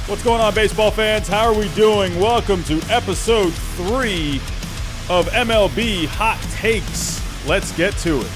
What's going on, baseball fans? How are we doing? Welcome to episode 3 of MLB Hot Takes. Let's get to it.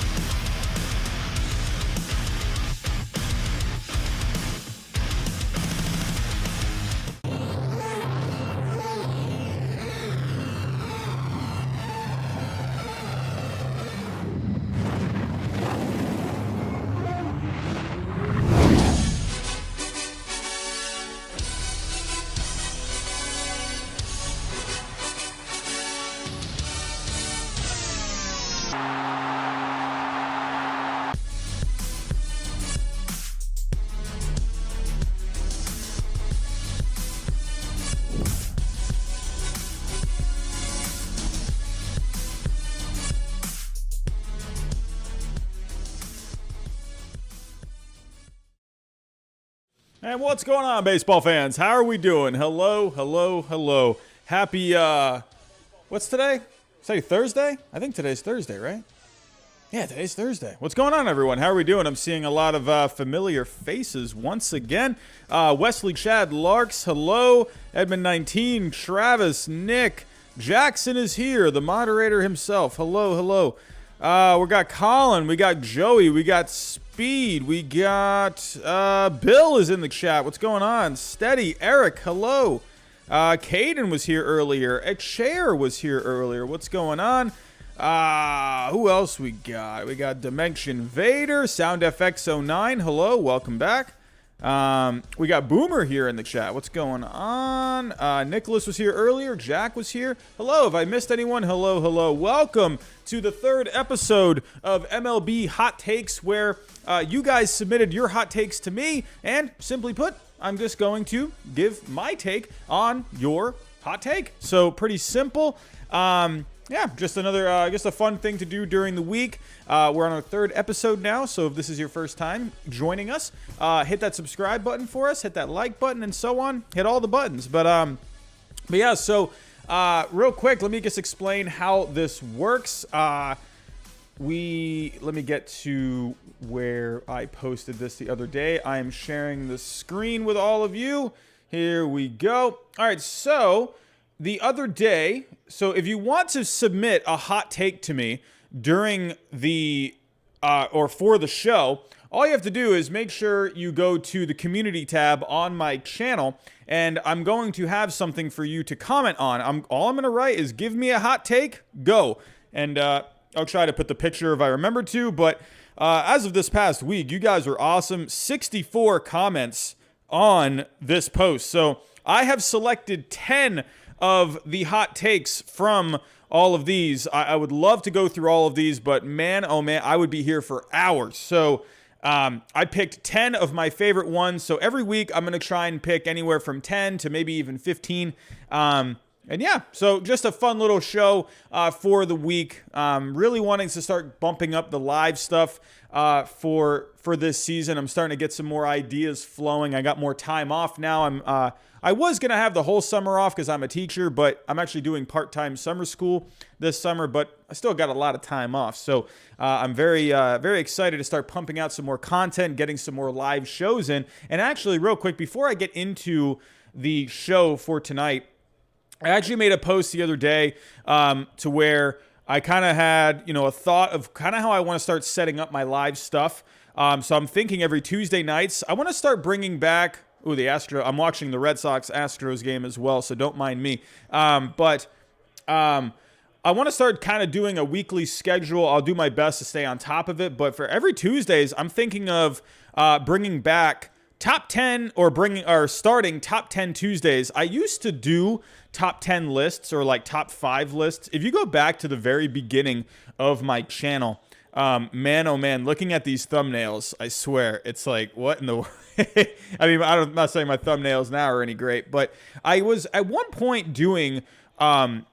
And what's going on, baseball fans? How are we doing? Hello. Happy, what's today? Say Thursday? I think today's Thursday, right? Yeah, today's Thursday. What's going on, everyone? How are we doing? I'm seeing a lot of familiar faces once again. Wesley Chad Larks, hello. Edmund 19, Travis, Nick. Jackson is here, the moderator himself. Hello. We got Colin, we got Joey, we got Speed, we got Bill is in the chat. What's going on? Steady, Eric, hello. Caden was here earlier. A Chair was here earlier. What's going on? Who else we got? We got Dimension Vader, SoundFX09, hello, welcome back. We got Boomer here in the chat. What's going on? Nicholas was here earlier. Jack was here. Hello. Have I missed anyone? Hello. Welcome to the 3rd episode of MLB Hot Takes, where you guys submitted your hot takes to me, and simply put, I'm just going to give my take on your hot take. So pretty simple. Yeah, just another, just a fun thing to do during the week. We're on our 3rd episode now, so if this is your first time joining us, hit that subscribe button for us, hit that like button, and so on. Hit all the buttons. But yeah, so real quick, let me just explain how this works. Let me get to where I posted this the other day. I am sharing the screen with all of you. Here we go. All right, so the other day, so if you want to submit a hot take to me during the, or for the show, all you have to do is make sure you go to the community tab on my channel, and I'm going to have something for you to comment on. All I'm going to write is, give me a hot take, go. And I'll try to put the picture if I remember to, but as of this past week, you guys were awesome. 64 comments on this post. So I have selected 10 of the hot takes from all of these. I would love to go through all of these, but man, oh man, I would be here for hours. So I picked 10 of my favorite ones. So every week I'm going to try and pick anywhere from 10 to maybe even 15. And yeah, so just a fun little show for the week. Really wanting to start bumping up the live stuff for this season. I'm starting to get some more ideas flowing. I got more time off now. I was going to have the whole summer off because I'm a teacher, but I'm actually doing part-time summer school this summer, but I still got a lot of time off. So I'm very excited to start pumping out some more content, getting some more live shows in. And actually, real quick, before I get into the show for tonight, I actually made a post the other day to where I kind of had, a thought of kind of how I want to start setting up my live stuff. So I'm thinking every Tuesday nights, I want to start bringing back, I'm watching the Red Sox-Astros game as well, so don't mind me. But I want to start kind of doing a weekly schedule. I'll do my best to stay on top of it. But for every Tuesdays, I'm thinking of bringing back top 10 or starting top 10 Tuesdays. I used to do top 10 lists or like top 5 lists. If you go back to the very beginning of my channel, man, oh man, looking at these thumbnails, I swear, it's like, what in the world? I mean, I'm not saying my thumbnails now are any great, but I was at one point doing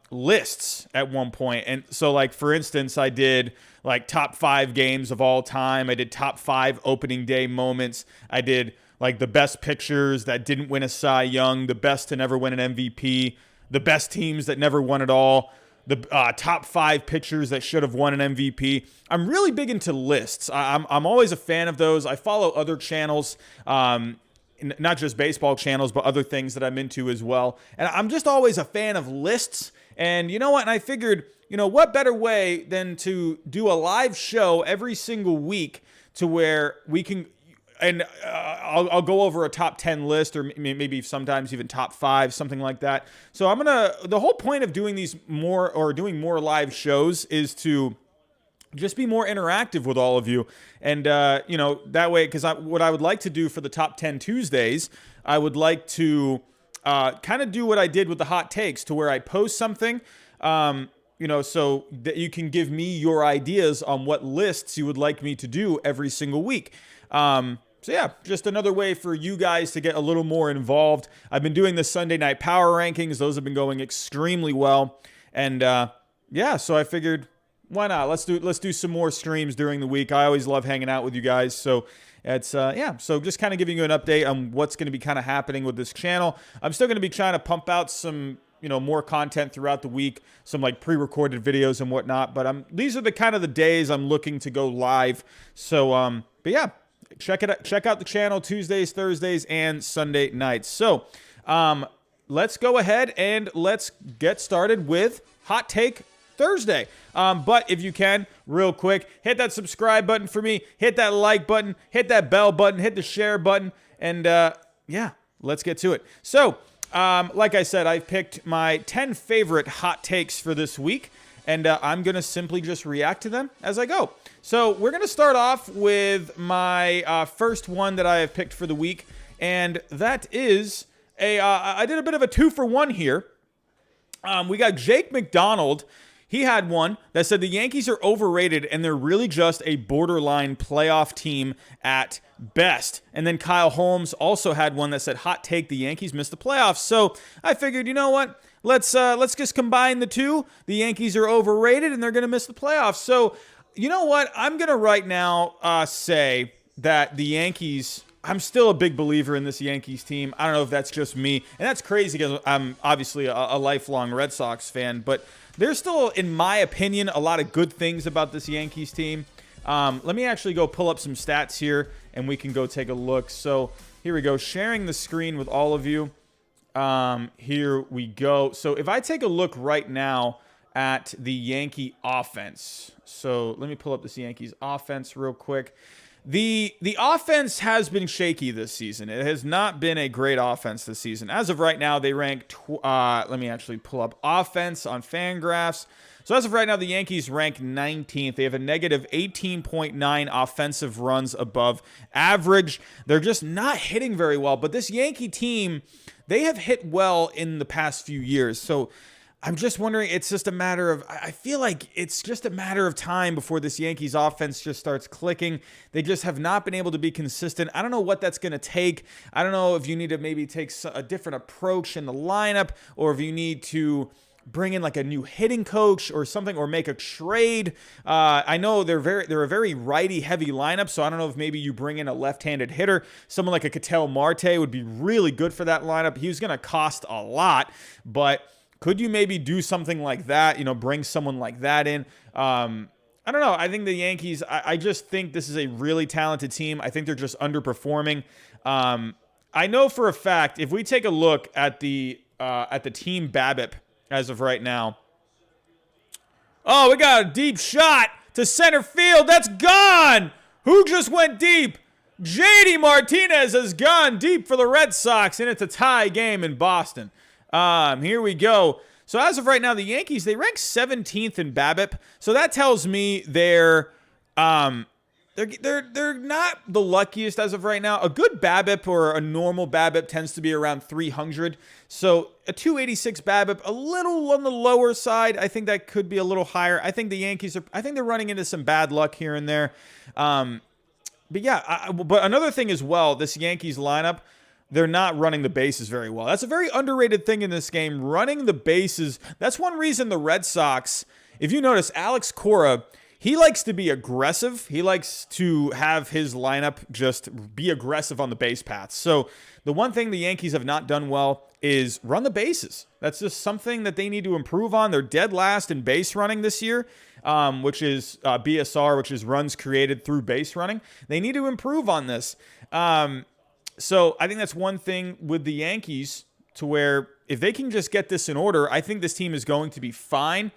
lists at one point. And so, like, for instance, I did like top 5 games of all time. I did top 5 opening day moments. I did like the best pitchers that didn't win a Cy Young, the best to never win an MVP, the best teams that never won at all, the top 5 pitchers that should have won an MVP. I'm really big into lists. I'm always a fan of those. I follow other channels not just baseball channels, but other things that I'm into as well. And I'm just always a fan of lists. And you know what? And I figured, what better way than to do a live show every single week to where we can, and I'll go over a top 10 list, or maybe sometimes even top 5, something like that. So the whole point of doing doing more live shows is to just be more interactive with all of you. And, that way, because what I would like to do for the top 10 Tuesdays, I would like to kind of do what I did with the hot takes, to where I post something, so that you can give me your ideas on what lists you would like me to do every single week. So yeah, just another way for you guys to get a little more involved. I've been doing the Sunday night power rankings. Those have been going extremely well. And so I figured, why not? Let's do some more streams during the week. I always love hanging out with you guys. So it's so just kind of giving you an update on what's going to be kind of happening with this channel. I'm still going to be trying to pump out some more content throughout the week, some like pre-recorded videos and whatnot. But these are the kind of the days I'm looking to go live. So but yeah, check out the channel Tuesdays, Thursdays, and Sunday nights. So let's go ahead and let's get started with Hot Take Thursday. But if you can, real quick, hit that subscribe button for me, hit that like button, hit that bell button, hit the share button, and let's get to it. So, like I said, I've picked my 10 favorite hot takes for this week, and I'm going to simply just react to them as I go. So we're going to start off with my first one that I have picked for the week, and that is I did a bit of a 2-for-1 here. We got Jake McDonald. He had one that said the Yankees are overrated and they're really just a borderline playoff team at best. And then Kyle Holmes also had one that said hot take, the Yankees missed the playoffs. So I figured, you know what? Let's just combine the two. The Yankees are overrated and they're going to miss the playoffs. So you know what? I'm going to right now say that the Yankees, I'm still a big believer in this Yankees team. I don't know if that's just me. And that's crazy because I'm obviously a lifelong Red Sox fan. But there's still, in my opinion, a lot of good things about this Yankees team. Let me actually go pull up some stats here, and we can go take a look. So here we go, sharing the screen with all of you. Here we go. So if I take a look right now at the Yankee offense. So let me pull up this Yankees offense real quick. The offense has been shaky this season. It has not been a great offense this season. As of right now, they rank, let me actually pull up offense on Fangraphs. So as of right now, the Yankees rank 19th. They have a negative 18.9 offensive runs above average. They're just not hitting very well. But this Yankee team, they have hit well in the past few years. So I'm just wondering, it's just a matter of, I feel like it's just a matter of time before this Yankees offense just starts clicking. They just have not been able to be consistent. I don't know what that's going to take. I don't know if you need to maybe take a different approach in the lineup, or if you need to bring in like a new hitting coach or something, or make a trade. I know they're a very righty heavy lineup, so I don't know if maybe you bring in a left-handed hitter. Someone like a Ketel Marte would be really good for that lineup. He's going to cost a lot, but could you maybe do something like that? Bring someone like that in. I don't know. I think the Yankees, I just think this is a really talented team. I think they're just underperforming. I know for a fact, if we take a look at the team BABIP as of right now. Oh, we got a deep shot to center field. That's gone. Who just went deep? JD Martinez has gone deep for the Red Sox, and it's a tie game in Boston. Here we go. So as of right now, the Yankees, they rank 17th in BABIP. So that tells me they're not the luckiest as of right now. A good BABIP or a normal BABIP tends to be around 300. So a 286 BABIP, a little on the lower side. I think that could be a little higher. I think the Yankees I think they're running into some bad luck here and there. But yeah, but another thing as well, this Yankees lineup, they're not running the bases very well. That's a very underrated thing in this game, running the bases. That's one reason the Red Sox, if you notice, Alex Cora, he likes to be aggressive. He likes to have his lineup just be aggressive on the base paths. So the one thing the Yankees have not done well is run the bases. That's just something that they need to improve on. They're dead last in base running this year, which is BSR, which is runs created through base running. They need to improve on this. So I think that's one thing with the Yankees to where if they can just get this in order, I think this team is going to be fine.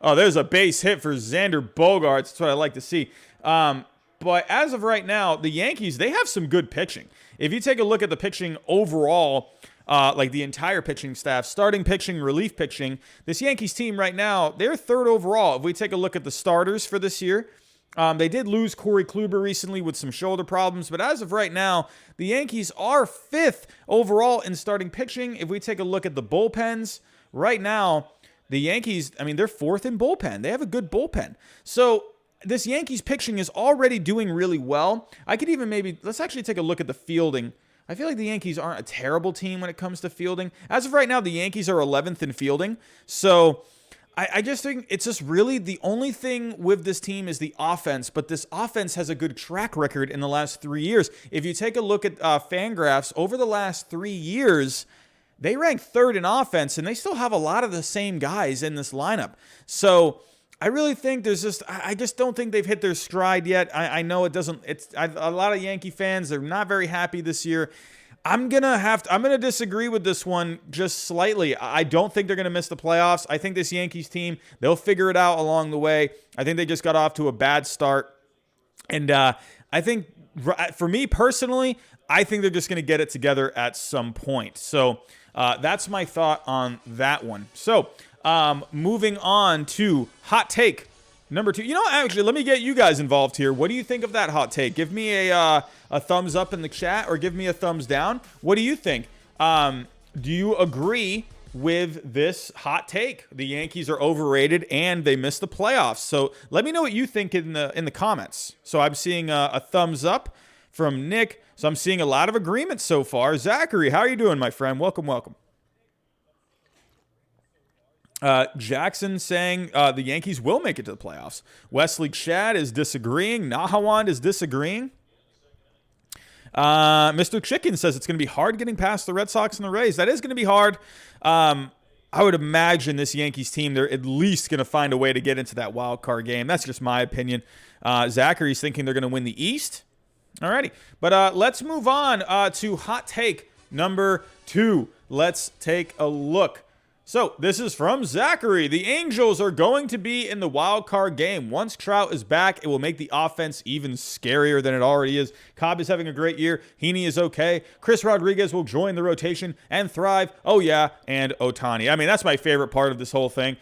Oh, there's a base hit for Xander Bogaerts. That's what I like to see. But as of right now, the Yankees, they have some good pitching. If you take a look at the pitching overall, like the entire pitching staff, starting pitching, relief pitching, this Yankees team right now, they're third overall. If we take a look at the starters for this year, they did lose Corey Kluber recently with some shoulder problems, but as of right now, the Yankees are fifth overall in starting pitching. If we take a look at the bullpens, right now, the Yankees, I mean, they're fourth in bullpen. They have a good bullpen. So this Yankees pitching is already doing really well. I could even let's actually take a look at the fielding. I feel like the Yankees aren't a terrible team when it comes to fielding. As of right now, the Yankees are 11th in fielding. So I just think it's just really the only thing with this team is the offense, but this offense has a good track record in the last 3 years. If you take a look at Fangraphs, over the last 3 years, they rank third in offense, and they still have a lot of the same guys in this lineup. So I really think I just don't think they've hit their stride yet. I know it doesn't, a lot of Yankee fans, they're not very happy this year. I'm going to disagree with this one just slightly. I don't think they're going to miss the playoffs. I think this Yankees team, they'll figure it out along the way. I think they just got off to a bad start. And I think, for me personally, I think they're just going to get it together at some point. So that's my thought on that one. So moving on to hot take number 2. You know, actually, let me get you guys involved here. What do you think of that hot take? Give me a thumbs up in the chat or give me a thumbs down. What do you think? Do you agree with this hot take? The Yankees are overrated and they missed the playoffs. So let me know what you think in the comments. So I'm seeing a thumbs up from Nick. So I'm seeing a lot of agreement so far. Zachary, how are you doing, my friend? Welcome, welcome. Jackson saying the Yankees will make it to the playoffs. Wesley Chad is disagreeing. Nahawand is disagreeing. Mr. Chicken says it's going to be hard getting past the Red Sox and the Rays. That is going to be hard. I would imagine this Yankees team, they're at least going to find a way to get into that wild card game. That's just my opinion. Zachary's thinking they're going to win the East. Alrighty. But let's move on to hot take number 2. Let's take a look. So this is from Zachary. The Angels are going to be in the wild card game. Once Trout is back, it will make the offense even scarier than it already is. Cobb is having a great year. Heaney is okay. Chris Rodriguez will join the rotation and thrive. Oh, yeah, and Ohtani. I mean, that's my favorite part of this whole thing.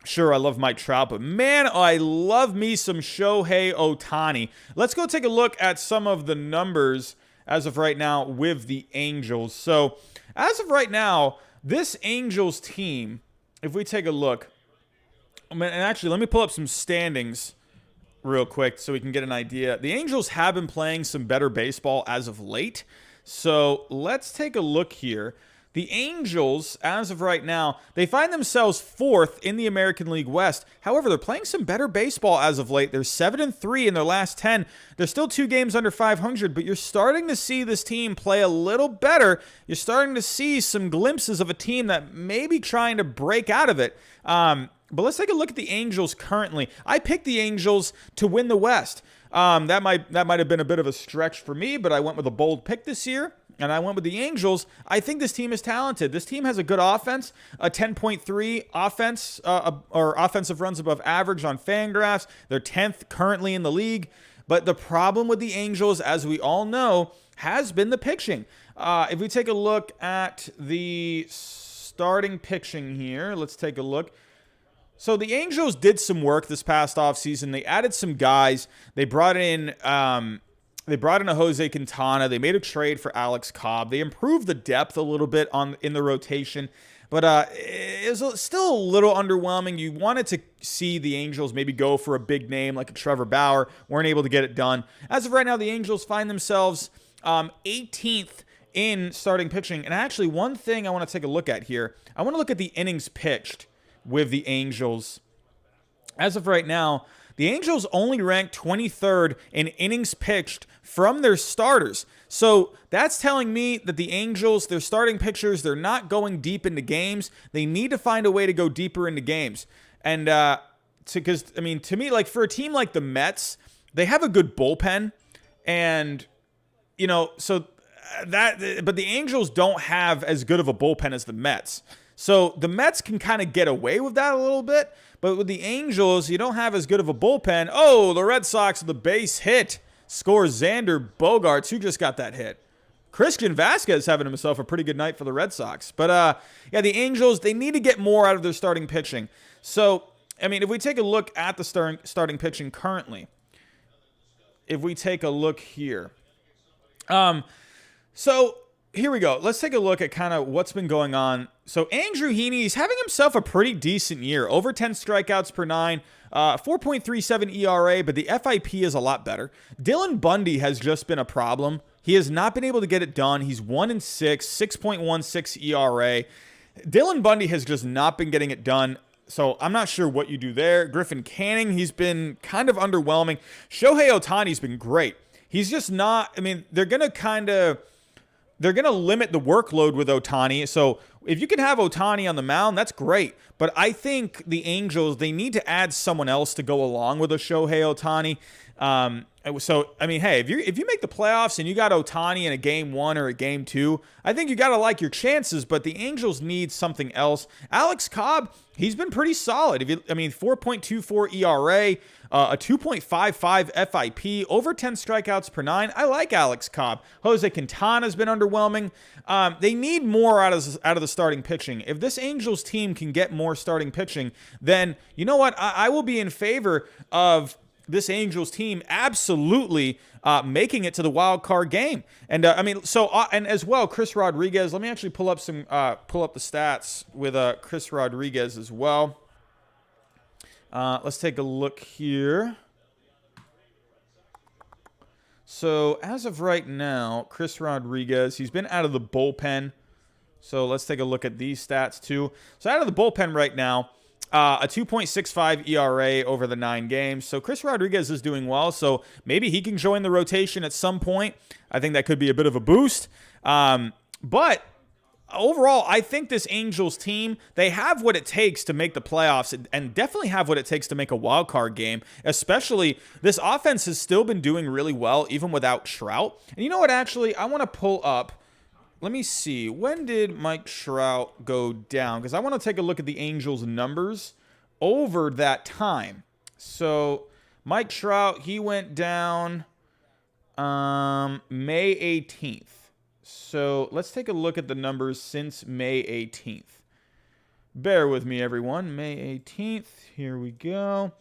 Sure, I love Mike Trout, but man, I love me some Shohei Ohtani. Let's go take a look at some of the numbers as of right now with the Angels. So as of right now, this Angels team, if we take a look, and actually let me pull up some standings real quick so we can get an idea. The Angels have been playing some better baseball as of late. So let's take a look here. The Angels, as of right now, they find themselves 4th in the American League West. However, they're playing some better baseball as of late. They're 7-3 in their last 10. They're still 2 games under 500, but you're starting to see this team play a little better. You're starting to see some glimpses of a team that may be trying to break out of it. But let's take a look at the Angels currently. I picked the Angels to win the West. That might have been a bit of a stretch for me, but I went with a bold pick this year. And I went with the Angels. I think this team is talented. This team has a good offense, a 10.3 offense or offensive runs above average on Fangraphs. They're 10th currently in the league. But the problem with the Angels, as we all know, has been the pitching. If we take a look at the starting pitching here, let's take a look. So the Angels did some work this past offseason. They added some guys. They brought in a Jose Quintana. They made a trade for Alex Cobb. They improved the depth a little bit in the rotation, but it was still a little underwhelming. You wanted to see the Angels maybe go for a big name like a Trevor Bauer. Weren't able to get it done. As of right now, the Angels find themselves 18th in starting pitching. And actually, one thing I want to take a look at here, I want to look at the innings pitched with the Angels. As of right now, the Angels only rank 23rd in innings pitched from their starters. So that's telling me that the Angels, their starting pitchers, they're not going deep into games. They need to find a way to go deeper into games. And to me, like for a team like the Mets, they have a good bullpen. And, so but the Angels don't have as good of a bullpen as the Mets. So the Mets can kind of get away with that a little bit, but with the Angels, you don't have as good of a bullpen. Oh, the Red Sox, the base hit, scores Xander Bogaerts, who just got that hit. Christian Vasquez having himself a pretty good night for the Red Sox. But, yeah, the Angels, they need to get more out of their starting pitching. So, I mean, if we take a look at the starting pitching currently, if we take a look here. So here we go. Let's take a look at kind of what's been going on. So Andrew Heaney's having himself a pretty decent year. Over 10 strikeouts per 9, 4.37 ERA, but the FIP is a lot better. Dylan Bundy has just been a problem. He has not been able to get it done. He's 1-6, 6.16 ERA. Dylan Bundy has just not been getting it done. So I'm not sure what you do there. Griffin Canning, he's been kind of underwhelming. Shohei Ohtani's been great. He's just not, I mean, they're going to limit the workload with Ohtani. So if you can have Ohtani on the mound, that's great. But I think the Angels, they need to add someone else to go along with a Shohei Ohtani. So, I mean, hey, if you make the playoffs and you got Ohtani in a game 1 or a game 2, I think you got to like your chances, but the Angels need something else. Alex Cobb, he's been pretty solid. 4.24 ERA, a 2.55 FIP, over 10 strikeouts per 9. I like Alex Cobb. Jose Quintana's been underwhelming. They need more out of the starting pitching. If this Angels team can get more starting pitching, then you know what? I will be in favor of this Angels team absolutely making it to the wild card game. And and as well, Chris Rodriguez. Let me actually pull up the stats with Chris Rodriguez as well. Let's take a look here. So as of right now, Chris Rodriguez, he's been out of the bullpen. So let's take a look at these stats too. So out of the bullpen right now, a 2.65 ERA over the 9 games. So Chris Rodriguez is doing well. So maybe he can join the rotation at some point. I think that could be a bit of a boost. But overall, I think this Angels team, they have what it takes to make the playoffs and definitely have what it takes to make a wild card game. Especially, this offense has still been doing really well, even without Trout. And you know what, actually, I want to pull up. Let me see. When did Mike Trout go down? Because I want to take a look at the Angels' numbers over that time. So, Mike Trout, he went down May 18th. So, let's take a look at the numbers since May 18th. Bear with me, everyone. May 18th. Here we go.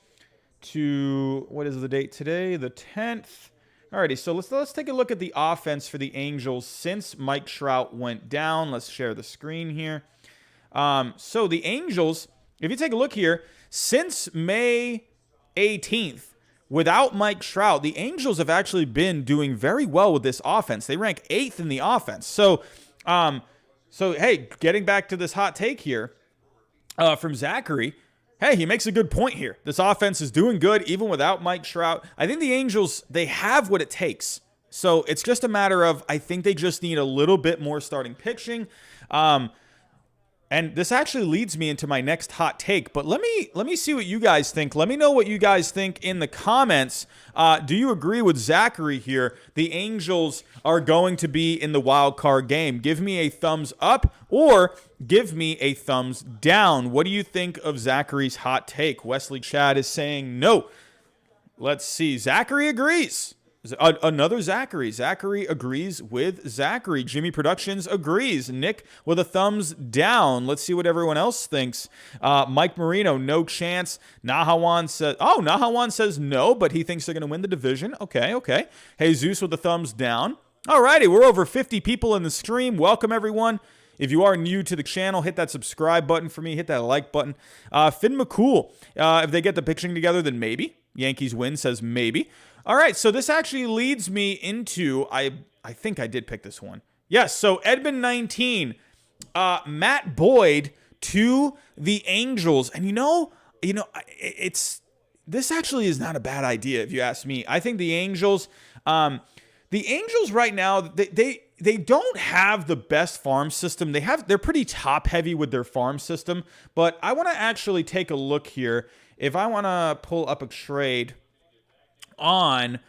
To, what is the date today? The 10th. Alrighty, so let's take a look at the offense for the Angels since Mike Trout went down. Let's share the screen here. So the Angels, if you take a look here, since May 18th, without Mike Trout, the Angels have actually been doing very well with this offense. They rank 8th in the offense. So hey, getting back to this hot take here from Zachary. Hey, he makes a good point here. This offense is doing good even without Mike Trout. I think the Angels, they have what it takes. So it's just a matter of, I think they just need a little bit more starting pitching. And this actually leads me into my next hot take. But let me see what you guys think. Let me know what you guys think in the comments. Do you agree with Zachary here? The Angels are going to be in the wild card game. Give me a thumbs up or give me a thumbs down. What do you think of Zachary's hot take? Wesley Chad is saying no. Let's see. Zachary agrees. Another Zachary. Zachary agrees with Zachary. Jimmy Productions agrees. Nick with a thumbs down. Let's see what everyone else thinks. Mike Marino, no chance. Nahawan says no, but he thinks they're going to win the division. Okay. Jesus with a thumbs down. Alrighty, we're over 50 people in the stream. Welcome, everyone. If you are new to the channel, hit that subscribe button for me. Hit that like button. Finn McCool, if they get the pitching together, then maybe. Yankees win, says maybe. All right, so this actually leads me into, I think I did pick this one. Yes, so Edmund 19, Matt Boyd to the Angels. And this actually is not a bad idea if you ask me. I think the Angels right now, they don't have the best farm system. They're pretty top heavy with their farm system, but I want to actually take a look here. If I want to pull up a trade on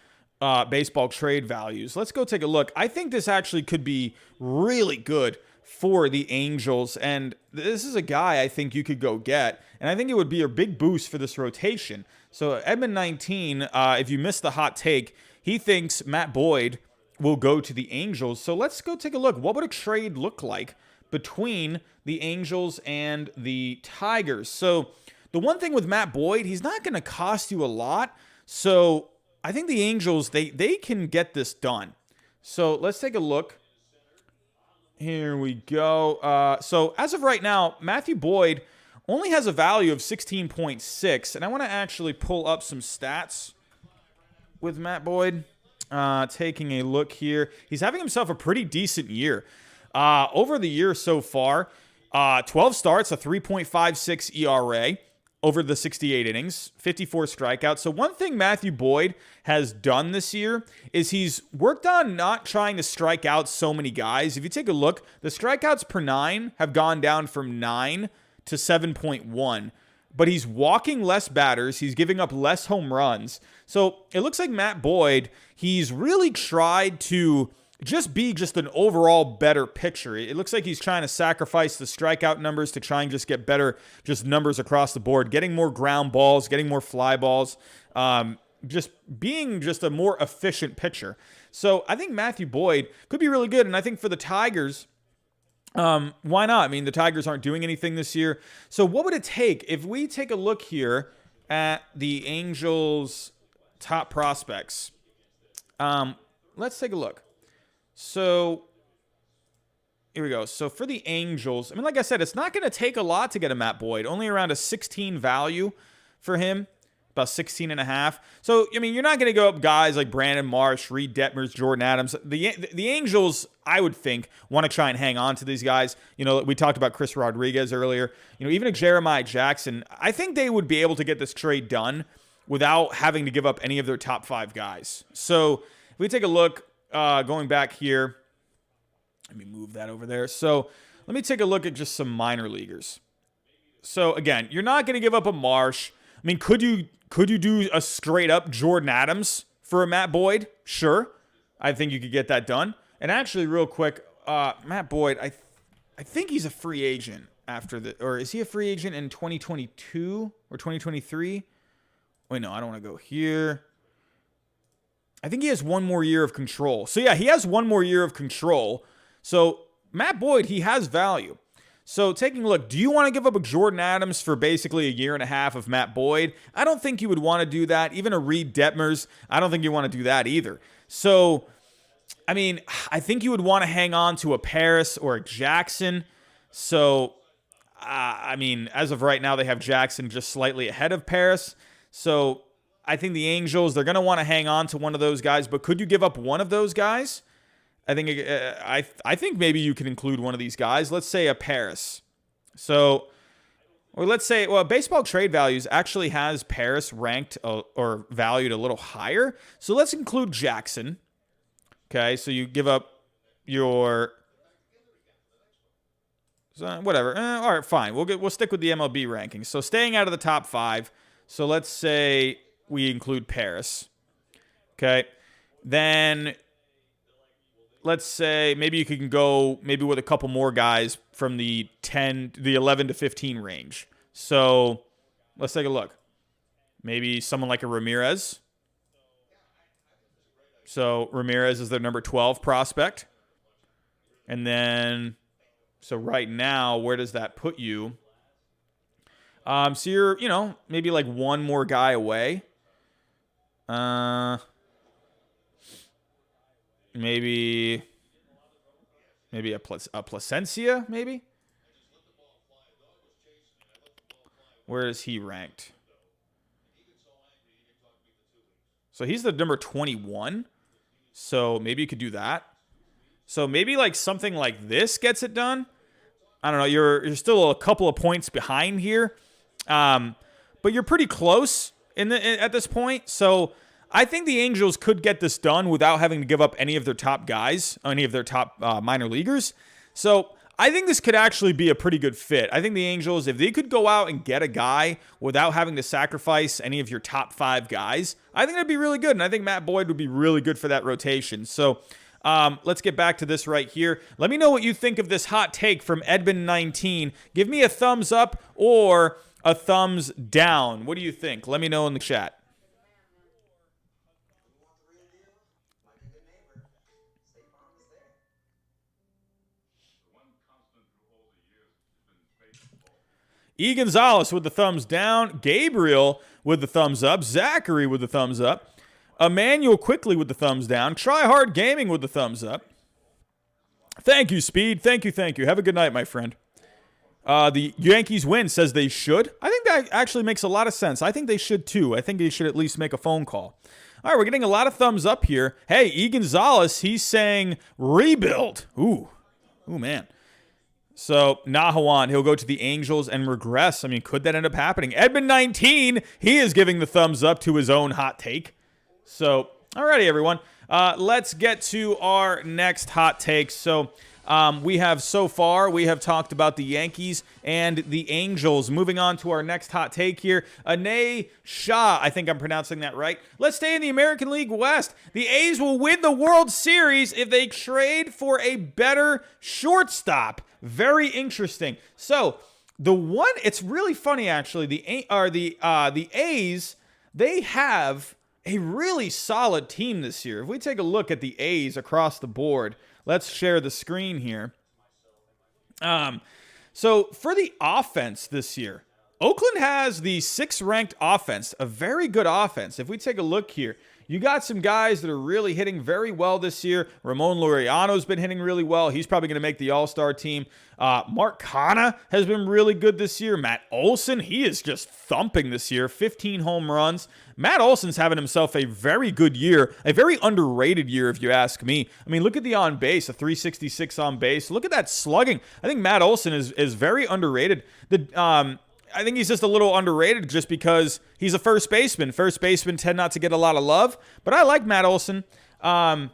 baseball trade values. Let's go take a look. I think this actually could be really good for the Angels, and this is a guy I think you could go get, and I think it would be a big boost for this rotation. So Edmund19, if you missed the hot take, he thinks Matt Boyd will go to the Angels. So let's go take a look. What would a trade look like between the Angels and the Tigers? So the one thing with Matt Boyd, he's not going to cost you a lot. So I think the Angels, they can get this done. So let's take a look. Here we go. So as of right now, Matthew Boyd only has a value of 16.6. And I want to actually pull up some stats with Matt Boyd. Taking a look here. He's having himself a pretty decent year. Over the year so far, 12 starts, a 3.56 ERA over the 68 innings, 54 strikeouts. So one thing Matthew Boyd has done this year is he's worked on not trying to strike out so many guys. If you take a look, the strikeouts per 9 have gone down from 9 to 7.1. But he's walking less batters. He's giving up less home runs. So it looks like Matt Boyd, he's really tried to just be just an overall better pitcher. It looks like he's trying to sacrifice the strikeout numbers to try and just get better just numbers across the board, getting more ground balls, getting more fly balls, just being just a more efficient pitcher. So I think Matthew Boyd could be really good. And I think for the Tigers, why not? I mean, the Tigers aren't doing anything this year. So what would it take if we take a look here at the Angels' top prospects? Let's take a look. So here we go. So for the Angels, I mean, like I said, it's not going to take a lot to get a Matt Boyd. Only around a 16 value for him. About 16.5. So, I mean, you're not going to go up guys like Brandon Marsh, Reed Detmers, Jordan Adams. The Angels, I would think, want to try and hang on to these guys. You know, we talked about Chris Rodriguez earlier. You know, even a Jeremiah Jackson, I think they would be able to get this trade done without having to give up any of their top 5 guys. So, if we take a look, going back here, let me move that over there. So, let me take a look at just some minor leaguers. So, again, you're not going to give up a Marsh. I mean, could you do a straight up Jordan Adams for a Matt Boyd? Sure. I think you could get that done. And actually, real quick, Matt Boyd, I think he's a free agent after or is he a free agent in 2022 or 2023? Wait, no, I don't want to go here. I think he has one more year of control. So yeah, he has one more year of control. So Matt Boyd, he has value. So taking a look, do you want to give up a Jordan Adams for basically a year and a half of Matt Boyd? I don't think you would want to do that. Even a Reed Detmers, I don't think you want to do that either. So, I mean, I think you would want to hang on to a Paris or a Jackson. So, I mean, as of right now, they have Jackson just slightly ahead of Paris. So, I think the Angels, they're going to want to hang on to one of those guys. But could you give up one of those guys? I think maybe you can include one of these guys. Let's say a Paris. So, or let's say, well, Baseball Trade Values actually has Paris ranked or valued a little higher. So let's include Jackson. Okay, so you give up your whatever. All right, fine. We'll stick with the MLB rankings. So staying out of the top 5. So let's say we include Paris. Okay, then let's say maybe you can go maybe with a couple more guys from the 11 to 15 range. So let's take a look. Maybe someone like a Ramirez. So Ramirez is their number 12 prospect. And then, so right now, where does that put you? So you're, maybe like one more guy away. Maybe a Placencia, maybe? Where is he ranked? So he's the number 21. So maybe you could do that. So maybe like something like this gets it done. I don't know. You're still a couple of points behind here. But you're pretty close at this point. So I think the Angels could get this done without having to give up any of their top guys, any of their top minor leaguers. So I think this could actually be a pretty good fit. I think the Angels, if they could go out and get a guy without having to sacrifice any of your top 5 guys, I think that'd be really good. And I think Matt Boyd would be really good for that rotation. So let's get back to this right here. Let me know what you think of this hot take from Edmund19. Give me a thumbs up or a thumbs down. What do you think? Let me know in the chat. E. Gonzalez with the thumbs down. Gabriel with the thumbs up. Zachary with the thumbs up. Emmanuel quickly with the thumbs down. Try Hard Gaming with the thumbs up. Thank you, Speed. Thank you, thank you. Have a good night, my friend. The Yankees win says they should. I think that actually makes a lot of sense. I think they should too. I think they should at least make a phone call. All right, we're getting a lot of thumbs up here. Hey, E. Gonzalez, he's saying rebuild. Ooh, man. So, Nahawan, he'll go to the Angels and regress. I mean, could that end up happening? Edmund19, he is giving the thumbs up to his own hot take. So, alrighty, everyone. Let's get to our next hot take. So, we have talked about the Yankees and the Angels. Moving on to our next hot take here. Anay Shah, I think I'm pronouncing that right. Let's stay in the American League West. The A's will win the World Series if they trade for a better shortstop. Very interesting. So, it's really funny actually. The A's, they have a really solid team this year. If we take a look at the A's across the board, let's share the screen here. So for the offense this year, Oakland has the 6th ranked offense, a very good offense. If we take a look here, you got some guys that are really hitting very well this year. Ramon Laureano's been hitting really well. He's probably going to make the All-Star team. Mark Canha has been really good this year. Matt Olson, he is just thumping this year. 15 home runs. Matt Olson's having himself a very good year, a very underrated year if you ask me. I mean, look at the on base, a 366 on base. Look at that slugging. I think Matt Olson is very underrated. I think he's just a little underrated just because he's a first baseman. First basemen tend not to get a lot of love, but I like Matt Olson. But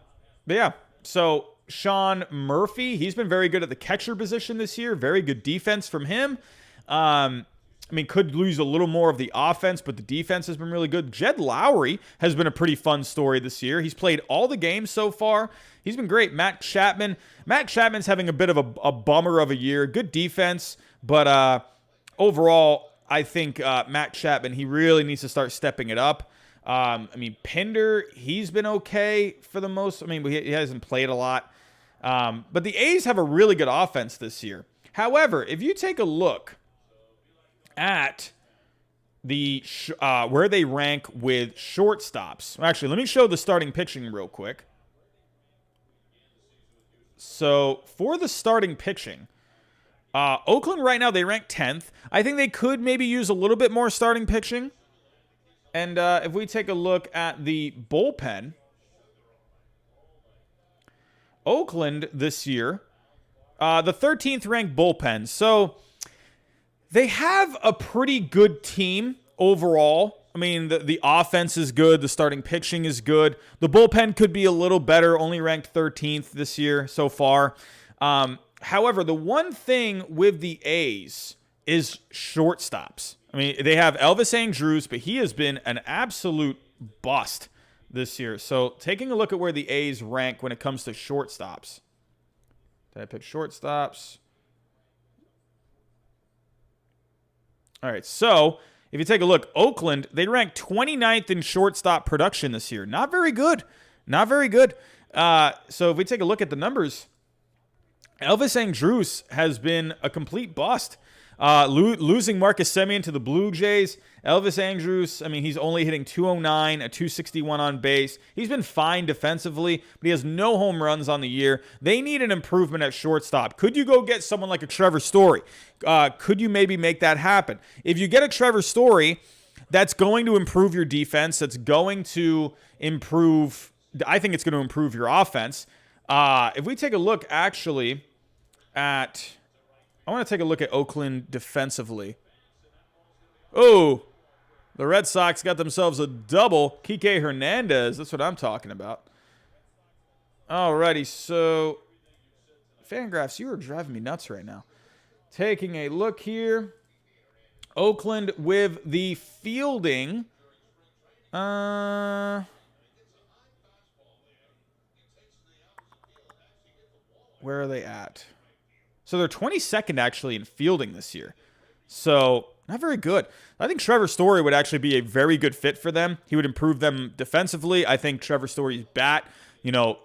yeah, so Sean Murphy, he's been very good at the catcher position this year. Very good defense from him. I mean, could lose a little more of the offense, but the defense has been really good. Jed Lowry has been a pretty fun story this year. He's played all the games so far. He's been great. Matt Chapman's having a bit of a bummer of a year. Good defense, but overall, I think Matt Chapman, he really needs to start stepping it up. I mean, Pinder, he's been okay for the most. I mean, he hasn't played a lot. But the A's have a really good offense this year. However, if you take a look at the where they rank with shortstops. Actually, let me show the starting pitching real quick. So, for the starting pitching, Oakland right now, they rank 10th. I think they could maybe use a little bit more starting pitching. And if we take a look at the bullpen, Oakland this year, the 13th ranked bullpen. So they have a pretty good team overall. I mean, the offense is good. The starting pitching is good. The bullpen could be a little better, only ranked 13th this year so far. However, the one thing with the A's is shortstops. I mean, they have Elvis Andrus, but he has been an absolute bust this year. So taking a look at where the A's rank when it comes to shortstops. Did I pick shortstops? All right, so if you take a look, Oakland, they rank 29th in shortstop production this year. Not very good. Not very good. So if we take a look at the numbers, Elvis Andrus has been a complete bust. Losing Marcus Semien to the Blue Jays. Elvis Andrus, I mean, he's only hitting 209, a 261 on base. He's been fine defensively, but he has no home runs on the year. They need an improvement at shortstop. Could you go get someone like a Trevor Story? Could you maybe make that happen? If you get a Trevor Story, that's going to improve your defense. That's going to improve, I think it's going to improve your offense. If we take a look actually at, I want to take a look at Oakland defensively. Oh, the Red Sox got themselves a double. Kike Hernandez, that's what I'm talking about. Alrighty, so Fangraphs, you are driving me nuts right now. Taking a look here. Oakland with the fielding. Where are they at? So they're 22nd actually in fielding this year. So not very good. I think Trevor Story would actually be a very good fit for them. He would improve them defensively. I think Trevor Story's bat,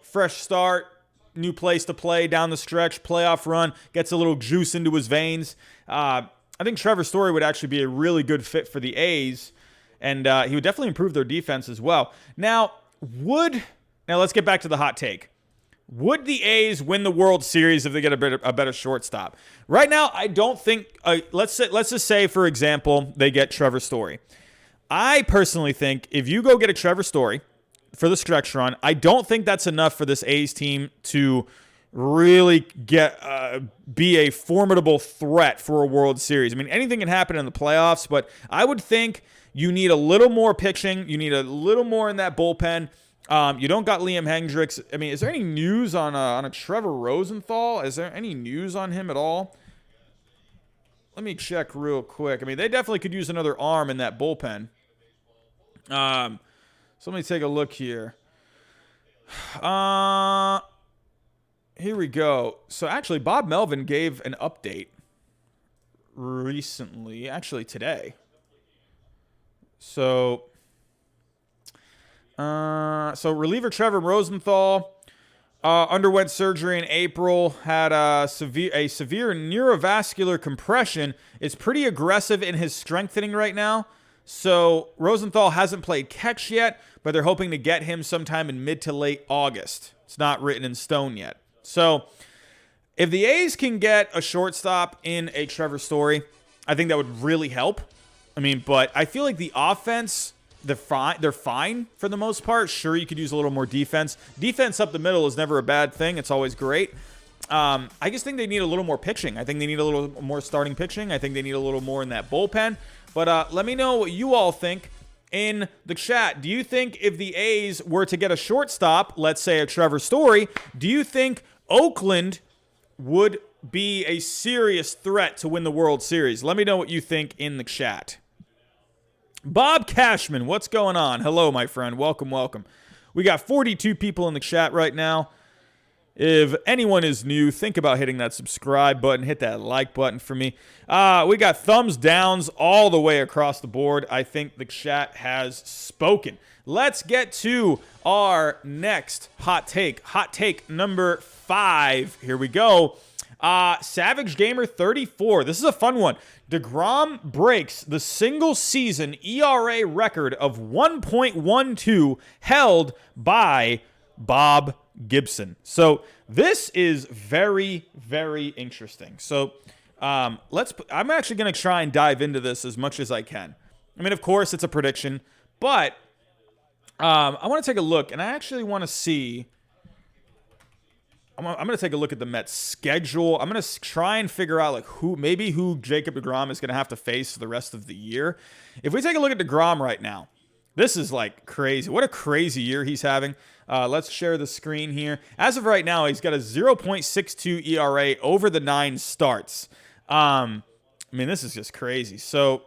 fresh start, new place to play down the stretch, playoff run, gets a little juice into his veins. I think Trevor Story would actually be a really good fit for the A's, and he would definitely improve their defense as well. Now let's get back to the hot take. Would the A's win the World Series if they get a better shortstop? Right now, I don't think. Let's just say, for example, they get Trevor Story. I personally think if you go get a Trevor Story for the stretch run, I don't think that's enough for this A's team to really be a formidable threat for a World Series. I mean, anything can happen in the playoffs, but I would think you need a little more pitching. You need a little more in that bullpen. You don't got Liam Hendricks. I mean, is there any news on a Trevor Rosenthal? Is there any news on him at all? Let me check real quick. I mean, they definitely could use another arm in that bullpen. So let me take a look here. Here we go. So actually, Bob Melvin gave an update recently, actually today. So reliever Trevor Rosenthal underwent surgery in April, had a severe neurovascular compression. Is pretty aggressive in his strengthening right now. So Rosenthal hasn't played catch yet, but they're hoping to get him sometime in mid to late August. It's not written in stone yet. So if the A's can get a shortstop in a Trevor Story, I think that would really help. I mean, but I feel like the offense, they're fine for the most part. Sure, you could use a little more defense. Defense up the middle is never a bad thing. It's always great. I just think they need a little more pitching. I think they need a little more starting pitching. I think they need a little more in that bullpen. But let me know what you all think in the chat. Do you think if the A's were to get a shortstop, let's say a Trevor Story, do you think Oakland would be a serious threat to win the World Series? Let me know what you think in the chat. Bob Cashman, what's going on? Hello, my friend. Welcome, welcome. We got 42 people in the chat right now. If anyone is new, think about hitting that subscribe button. Hit that like button for me. We got thumbs downs all the way across the board. I think the chat has spoken. Let's get to our next hot take. Hot take number 5. Here we go. Savage Gamer 34. This is a fun one. deGrom breaks the single season ERA record of 1.12 held by Bob Gibson. So this is very, very interesting. So I'm actually going to try and dive into this as much as I can. I mean, of course, it's a prediction, but I want to take a look, and I actually want to see. I'm going to take a look at the Mets' schedule. I'm going to try and figure out who Jacob deGrom is going to have to face for the rest of the year. If we take a look at deGrom right now, this is crazy. What a crazy year he's having. Let's share the screen here. As of right now, he's got a 0.62 ERA over the 9 starts. I mean, this is just crazy. So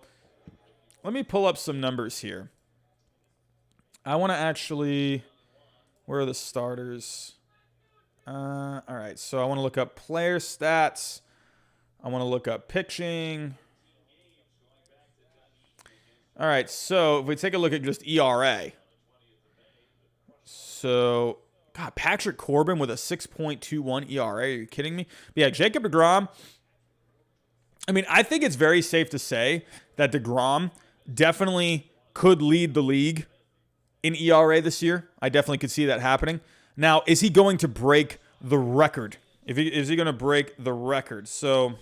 let me pull up some numbers here. I want to actually, where are the starters? All right, so I want to look up player stats. I want to look up pitching. All right, so if we take a look at just ERA. So, God, Patrick Corbin with a 6.21 ERA. Are you kidding me? But yeah, Jacob deGrom. I mean, I think it's very safe to say that deGrom definitely could lead the league in ERA this year. I definitely could see that happening. Now, is he going to break the record? Is he going to break the record? So,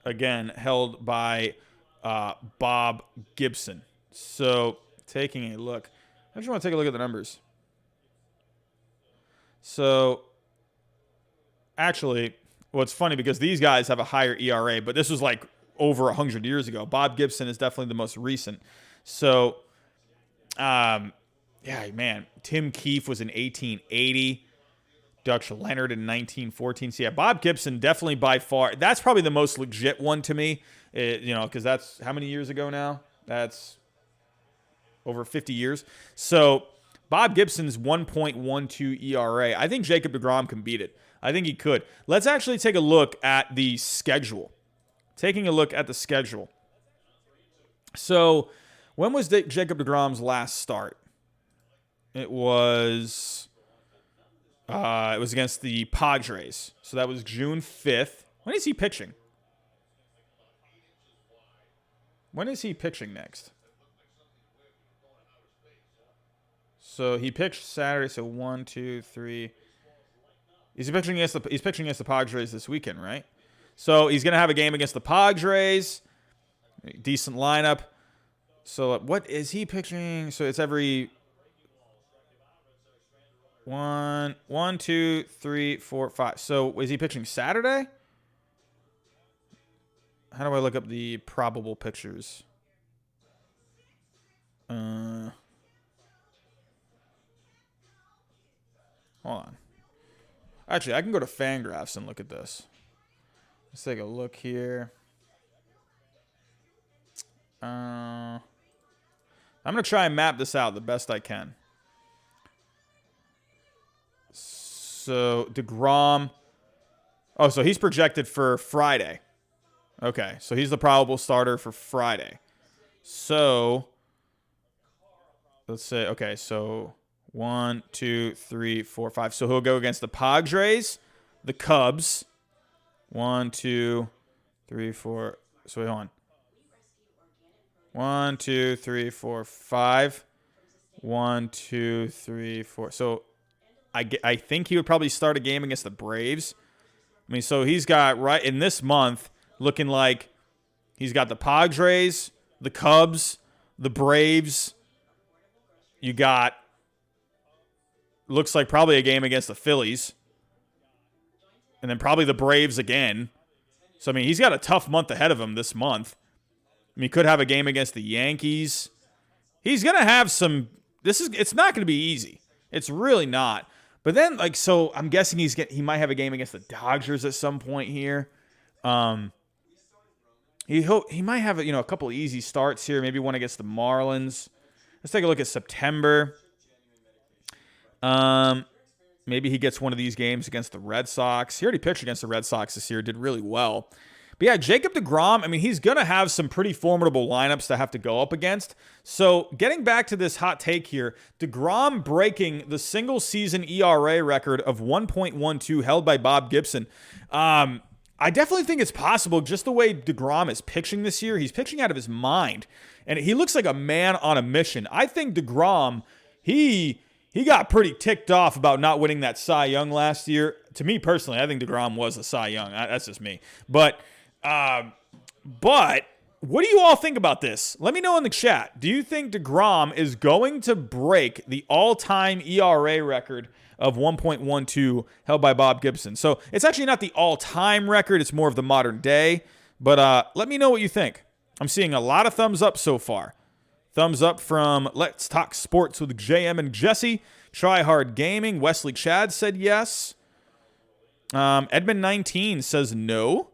again, held by Bob Gibson. So, taking a look. I just want to take a look at the numbers. So, actually, it's funny because these guys have a higher ERA, but this was over 100 years ago. Bob Gibson is definitely the most recent. So, Yeah, man. Tim Keefe was in 1880. Dutch Leonard in 1914. So, yeah, Bob Gibson definitely by far. That's probably the most legit one to me, because that's how many years ago now? That's over 50 years. So, Bob Gibson's 1.12 ERA. I think Jacob deGrom can beat it. I think he could. Let's actually take a look at the schedule. Taking a look at the schedule. So, when was Jacob deGrom's last start? It was against the Padres. So that was June 5th. When is he pitching? When is he pitching next? So he pitched Saturday. So 1, 2, 3. He's pitching against the Padres this weekend, right? So he's gonna have a game against the Padres. Decent lineup. So what is he pitching? So it's every 1, 2, 3, 4, 5. So is he pitching Saturday? How do I look up the probable pitchers? Hold on. Actually, I can go to Fangraphs and look at this. Let's take a look here. I'm going to try and map this out the best I can. So, deGrom. Oh, so he's projected for Friday. Okay, so he's the probable starter for Friday. So, let's say, okay, so 1, 2, 3, 4, 5. So he'll go against the Padres, the Cubs. 1, 2, 3, 4. So wait, hold on. 1, 2, 3, 4, 5. 1, 2, 3, 4. So I think he would probably start a game against the Braves. I mean, so he's got right in this month looking like he's got the Padres, the Cubs, the Braves. You got looks like probably a game against the Phillies. And then probably the Braves again. So I mean, he's got a tough month ahead of him this month. I mean, he could have a game against the Yankees. He's going to have some it's not going to be easy. It's really not. But then, so I'm guessing he might have a game against the Dodgers at some point here. He might have a couple of easy starts here. Maybe one against the Marlins. Let's take a look at September. Maybe he gets one of these games against the Red Sox. He already pitched against the Red Sox this year. Did really well. But yeah, Jacob deGrom, I mean, he's going to have some pretty formidable lineups to have to go up against. So getting back to this hot take here, deGrom breaking the single season ERA record of 1.12 held by Bob Gibson. I definitely think it's possible just the way deGrom is pitching this year. He's pitching out of his mind, and he looks like a man on a mission. I think deGrom, he got pretty ticked off about not winning that Cy Young last year. To me personally, I think deGrom was a Cy Young. That's just me. But what do you all think about this? Let me know in the chat. Do you think deGrom is going to break the all-time ERA record of 1.12 held by Bob Gibson? So it's actually not the all-time record. It's more of the modern day. But let me know what you think. I'm seeing a lot of thumbs up so far. Thumbs up from Let's Talk Sports with JM and Jesse. Try Hard Gaming. Wesley Chad said yes. Edmund19 says no.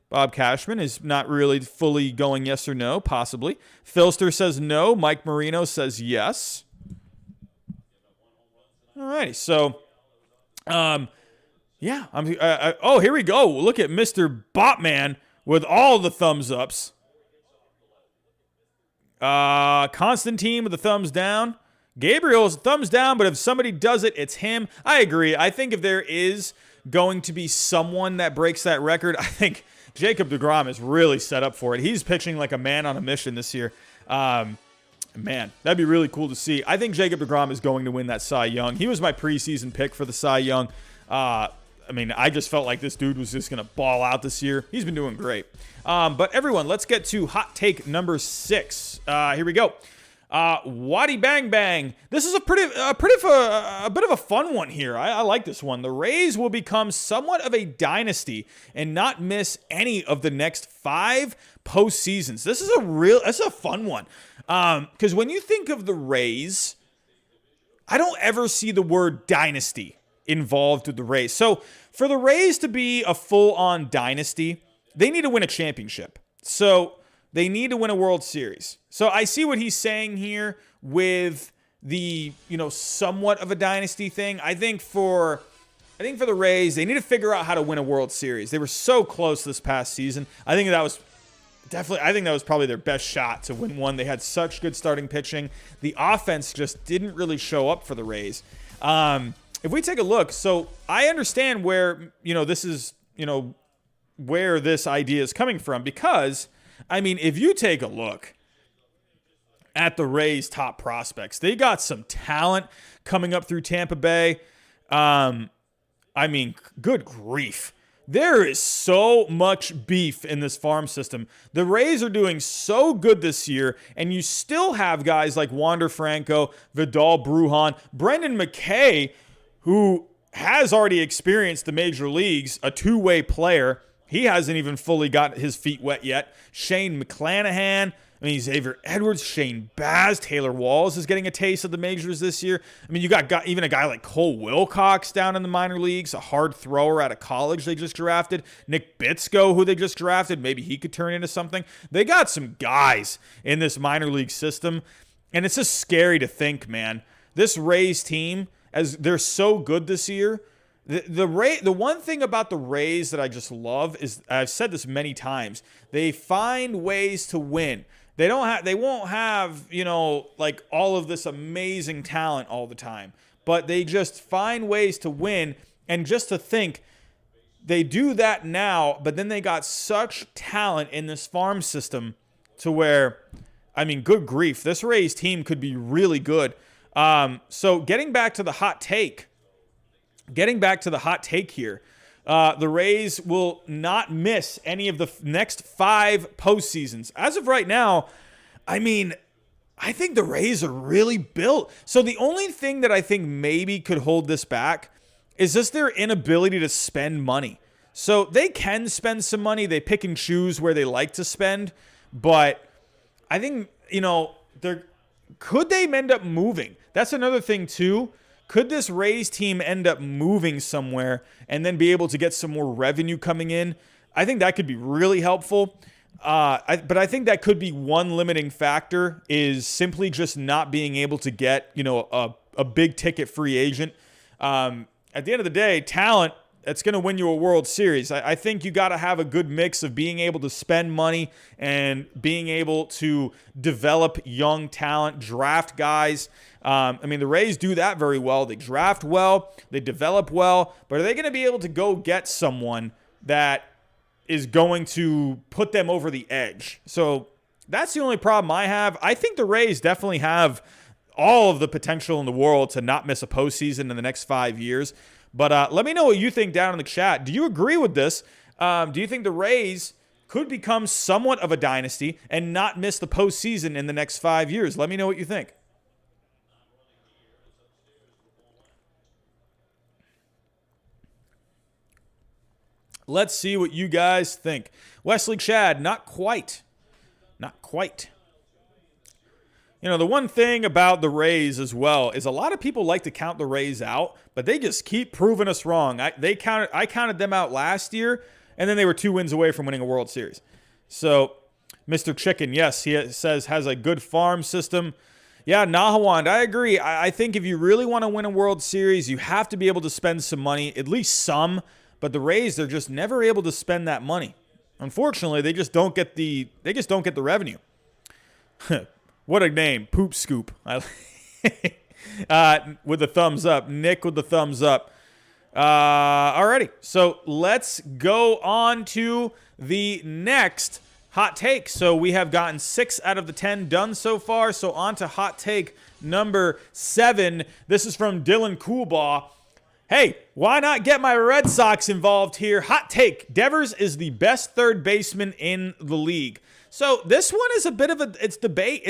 Bob Cashman is not really fully going yes or no, possibly. Philster says no. Mike Marino says yes. All righty, so, yeah. Oh, here we go. Look at Mr. Botman with all the thumbs ups. Constantine with the thumbs down. Gabriel's thumbs down, but if somebody does it, it's him. I agree. I think if there is going to be someone that breaks that record, I think Jacob deGrom is really set up for it. He's pitching like a man on a mission this year. Man, that'd be really cool to see. I think Jacob deGrom is going to win that Cy Young. He was my preseason pick for the Cy Young. I just felt like this dude was just going to ball out this year. He's been doing great. But everyone, let's get to hot take number 6. Here we go. Waddy Bang Bang. This is a bit of a fun one here. I like this one. The Rays will become somewhat of a dynasty and not miss any of the next 5 postseasons. This is a fun one. Because when you think of the Rays, I don't ever see the word dynasty involved with the Rays. So for the Rays to be a full-on dynasty, they need to win a championship. So they need to win a World Series. So I see what he's saying here with the, somewhat of a dynasty thing. I think for the Rays, they need to figure out how to win a World Series. They were so close this past season. I think that was probably their best shot to win one. They had such good starting pitching. The offense just didn't really show up for the Rays. If we take a look, so I understand where, this is, where this idea is coming from, because, if you take a look at the Rays' top prospects, they got some talent coming up through Tampa Bay. Good grief. There is so much beef in this farm system. The Rays are doing so good this year, and you still have guys like Wander Franco, Vidal Brujan, Brendan McKay, who has already experienced the major leagues, a two-way player. He hasn't even fully got his feet wet yet. Shane McClanahan, Xavier Edwards, Shane Baz, Taylor Walls is getting a taste of the majors this year. You got even a guy like Cole Wilcox down in the minor leagues, a hard thrower out of college they just drafted. Nick Bitsko, who they just drafted, maybe he could turn into something. They got some guys in this minor league system, and it's just scary to think, man. This Rays team, as they're so good this year, the one thing about the Rays that I just love is, I've said this many times, they find ways to win. They won't have, like all of this amazing talent all the time, but they just find ways to win. And just to think, they do that now, but then they got such talent in this farm system to where, good grief, this Rays team could be really good. So getting back to the hot take here, the Rays will not miss any of the next 5 postseasons. As of right now, I think the Rays are really built. So the only thing that I think maybe could hold this back is just their inability to spend money. So they can spend some money. They pick and choose where they like to spend. But I think, could they end up moving? That's another thing too. Could this Rays team end up moving somewhere and then be able to get some more revenue coming in? I think that could be really helpful. But I think that could be one limiting factor, is simply just not being able to get, a big ticket free agent. At the end of the day, talent, that's going to win you a World Series. I think you got to have a good mix of being able to spend money and being able to develop young talent, draft guys. The Rays do that very well. They draft well, they develop well, but are they going to be able to go get someone that is going to put them over the edge? So that's the only problem I have. I think the Rays definitely have all of the potential in the world to not miss a postseason in the next 5 years. But let me know what you think down in the chat. Do you agree with this? Do you think the Rays could become somewhat of a dynasty and not miss the postseason in the next 5 years? Let me know what you think. Let's see what you guys think. Wesley Chad, not quite. Not quite. The one thing about the Rays as well is a lot of people like to count the Rays out, but they just keep proving us wrong. I counted them out last year, and then they were 2 wins away from winning a World Series. So, Mr. Chicken, yes, he says has a good farm system. Yeah, Nahawand, I agree. I think if you really want to win a World Series, you have to be able to spend some money, at least some. But the Rays, they're just never able to spend that money. Unfortunately, they just don't get the revenue. What a name, Poop Scoop. With the thumbs up. Nick with the thumbs up. Alrighty, so let's go on to the next hot take. So we have gotten 6 out of the 10 done so far. So on to hot take number 7. This is from Dylan Coolbaugh. Hey, why not get my Red Sox involved here? Hot take. Devers is the best third baseman in the league. So this one is a bit of it's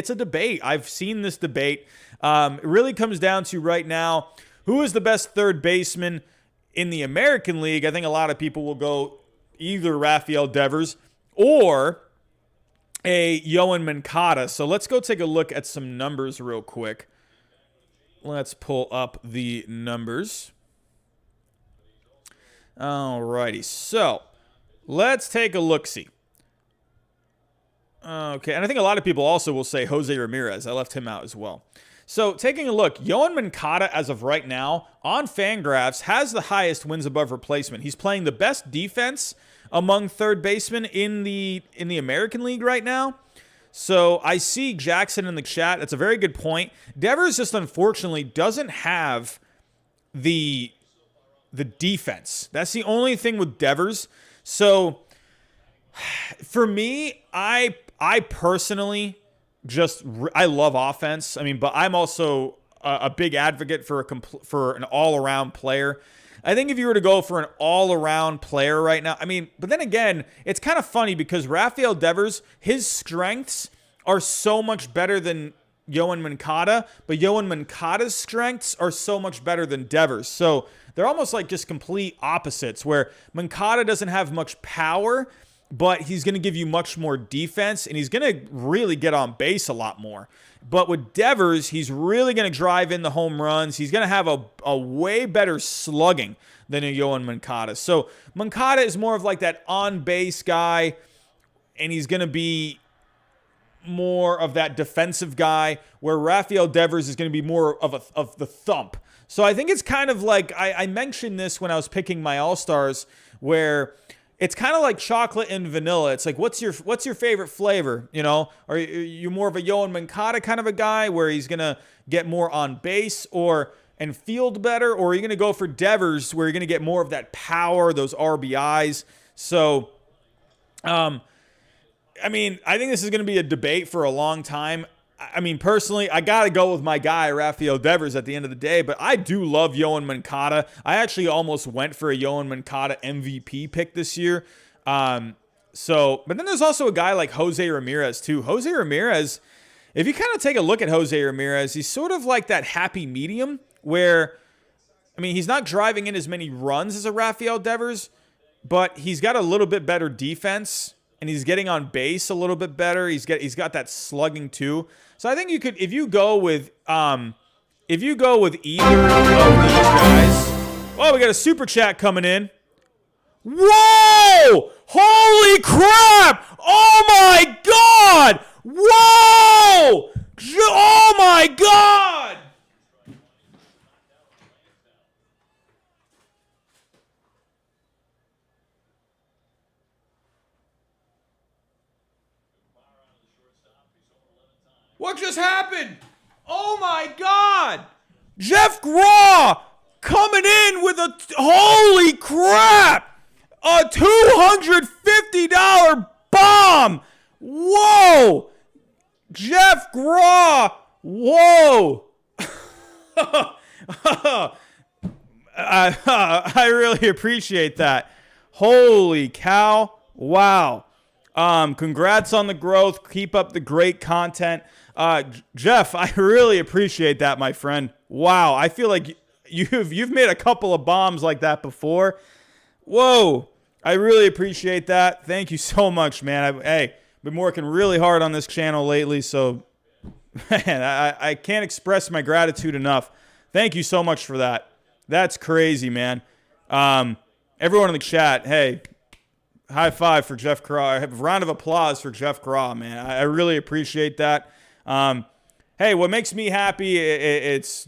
a debate. I've seen this debate. It really comes down to right now, who is the best third baseman in the American League? I think a lot of people will go either Rafael Devers or a Yoan Moncada. So let's go take a look at some numbers real quick. let's pull up the numbers. Alrighty, so let's take a look-see. Okay, and I think a lot of people also will say Jose Ramirez. I left him out as well. So taking a look, Yoan Moncada, as of right now, on Fangraphs, has the highest wins above replacement. He's playing the best defense among third basemen in the American League right now. So I see Jackson in the chat. That's a very good point. Devers just unfortunately doesn't have the defense. That's the only thing with Devers. So for me, I personally I love offense. I mean, but I'm also a big advocate for an all-around player. I think if you were to go for an all-around player right now, I mean, but then again, it's kind of funny because Rafael Devers, his strengths are so much better than Yoan Moncada, but Yoan Moncada's strengths are so much better than Devers. So they're almost like just complete opposites, where Moncada doesn't have much power, but he's going to give you much more defense, and he's going to really get on base a lot more. But with Devers, he's really going to drive in the home runs. He's going to have a way better slugging than a Yoan Moncada. So Moncada is more of like that on-base guy, and he's going to be more of that defensive guy, where Rafael Devers is going to be more of the thump. So I think it's kind of like, I mentioned this when I was picking my All-Stars, where it's kind of like chocolate and vanilla. It's like, what's your favorite flavor? You know, are you more of a Yoan Moncada kind of a guy where he's going to get more on base and field better? Or are you going to go for Devers where you're going to get more of that power, those RBIs? So, I mean, I think this is going to be a debate for a long time. I mean, personally, I got to go with my guy, Rafael Devers, at the end of the day, but I do love Yoan Moncada. I actually almost went for a Yoan Moncada MVP pick this year. But then there's also a guy like Jose Ramirez, too. Jose Ramirez, if you kind of take a look at Jose Ramirez, he's sort of like that happy medium where, I mean, he's not driving in as many runs as a Rafael Devers, but he's got a little bit better defense, and he's getting on base a little bit better. He's got that slugging too. So I think you could, if you go with either of these guys. Oh, we got a super chat coming in. Whoa! Holy crap! Oh my God! Whoa! Oh my God! What just happened? Oh my God! Jeff Graw coming in with a holy crap! A $250 bomb! Whoa! Jeff Graw! Whoa! I really appreciate that. Holy cow! Wow! Congrats on the growth. Keep up the great content. Jeff, I really appreciate that, my friend. Wow, I feel like you've made a couple of bombs like that before. Whoa, I really appreciate that. Thank you so much, man. I've been working really hard on this channel lately, so man, I can't express my gratitude enough. Thank you so much for that. That's crazy, man. Everyone in the chat, hey, high five for Jeff Craw. A round of applause for Jeff Craw, man. I really appreciate that. Hey, what makes me happy, it's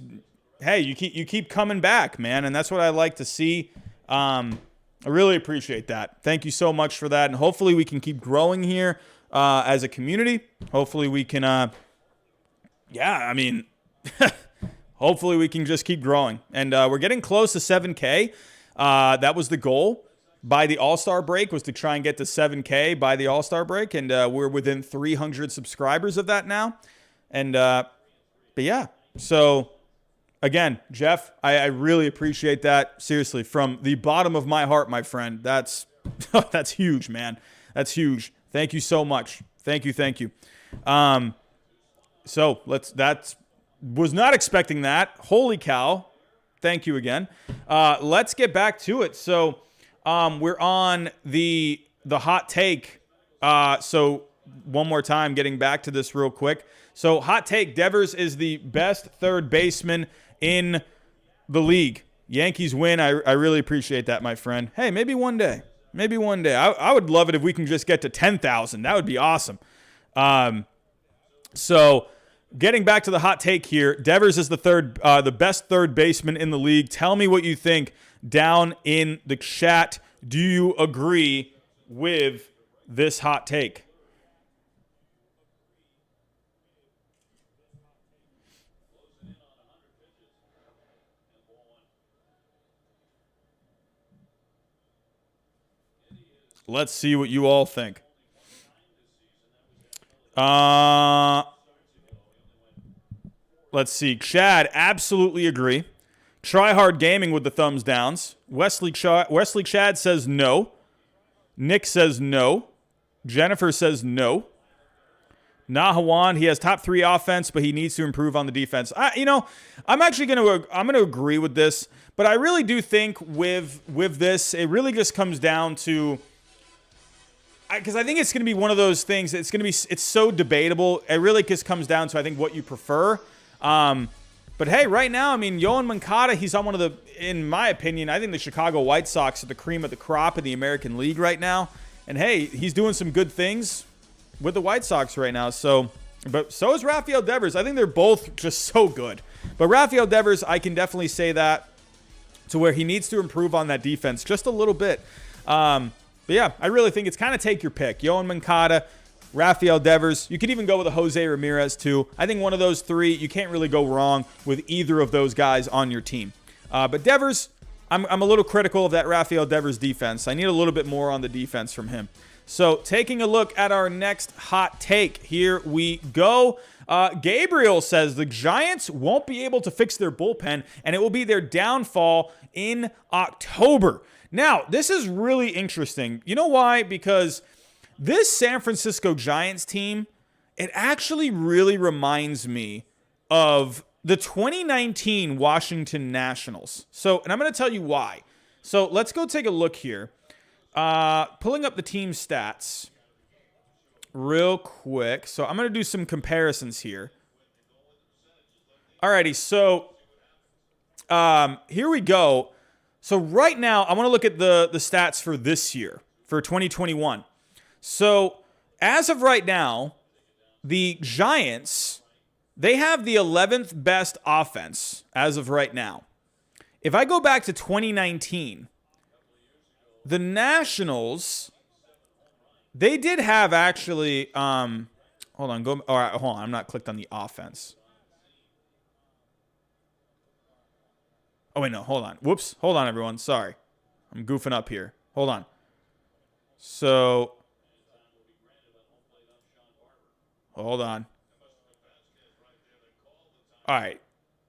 hey, you keep coming back, man, and that's what I like to see. I really appreciate that. Thank you so much for that, and hopefully we can keep growing here as a community. Hopefully we can, hopefully we can just keep growing. And we're getting close to 7K. That was the goal by the All-Star break, was to try and get to 7K by the All-Star break, and we're within 300 subscribers of that now. And but yeah, so again, Jeff, I really appreciate that. Seriously, from the bottom of my heart, my friend. That's that's huge, man. That's huge. Thank you so much. Thank you. So was not expecting that. Holy cow. Thank you again. Let's get back to it. So we're on the hot take. So one more time, getting back to this real quick. So, hot take, Devers is the best third baseman in the league. Yankees win. I really appreciate that, my friend. Hey, maybe one day. Maybe one day. I would love it if we can just get to 10,000. That would be awesome. So, getting back to the hot take here, Devers is the best third baseman in the league. Tell me what you think down in the chat. Do you agree with this hot take? Let's see what you all think. Let's see. Chad, absolutely agree. Try Hard Gaming with the thumbs downs. Wesley Chad says no. Nick says no. Jennifer says no. Nahawan, he has top 3 offense, but he needs to improve on the defense. I'm actually going to agree with this, but I really do think with this, it really just comes down to, because I think it's going to be one of those things. It's so debatable. It really just comes down to, I think, what you prefer. But hey, right now, I mean, Yoan Moncada, he's on one of the, in my opinion, I think the Chicago White Sox are the cream of the crop in the American League right now. And hey, he's doing some good things with the White Sox right now. So, but so is Rafael Devers. I think they're both just so good. But Rafael Devers, I can definitely say that, to where he needs to improve on that defense just a little bit. But yeah, I really think it's kind of take your pick. Yoan Moncada, Rafael Devers. You could even go with a Jose Ramirez too. I think one of those 3, you can't really go wrong with either of those guys on your team. But Devers, I'm a little critical of that Rafael Devers defense. I need a little bit more on the defense from him. So taking a look at our next hot take, here we go. Gabriel says the Giants won't be able to fix their bullpen, and it will be their downfall in October. Now, this is really interesting. You know why? Because this San Francisco Giants team, it actually really reminds me of the 2019 Washington Nationals. So, and I'm going to tell you why. So, let's go take a look here. Pulling up the team stats real quick. So, I'm going to do some comparisons here. Alrighty, so here we go. So, right now, I want to look at the stats for this year, for 2021. So, as of right now, the Giants, they have the 11th best offense as of right now. If I go back to 2019, the Nationals, they did have actually, hold on, I'm not clicked on the offense. Oh, wait, no, hold on. Whoops, hold on, everyone. Sorry. I'm goofing up here. Hold on. So, hold on. All right.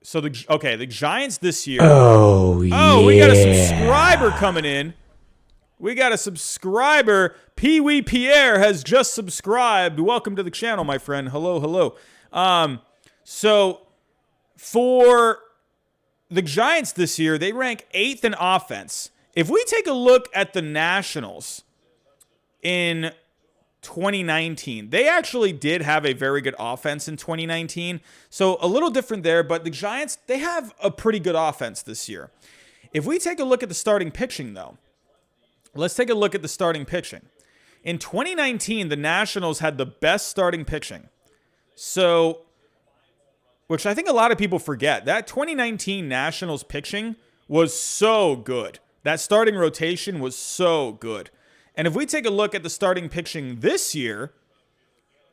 So, the Giants this year. Oh, yeah. We got a subscriber coming in. We got a subscriber. Pee Wee Pierre has just subscribed. Welcome to the channel, my friend. Hello, hello. So, for the Giants this year, they rank 8th in offense. If we take a look at the Nationals in 2019, they actually did have a very good offense in 2019. So a little different there, but the Giants, they have a pretty good offense this year. If we take a look at the starting pitching, though, let's take a look at the starting pitching. In 2019, the Nationals had the best starting pitching. So, which I think a lot of people forget, that 2019 Nationals pitching was so good. That starting rotation was so good. And if we take a look at the starting pitching this year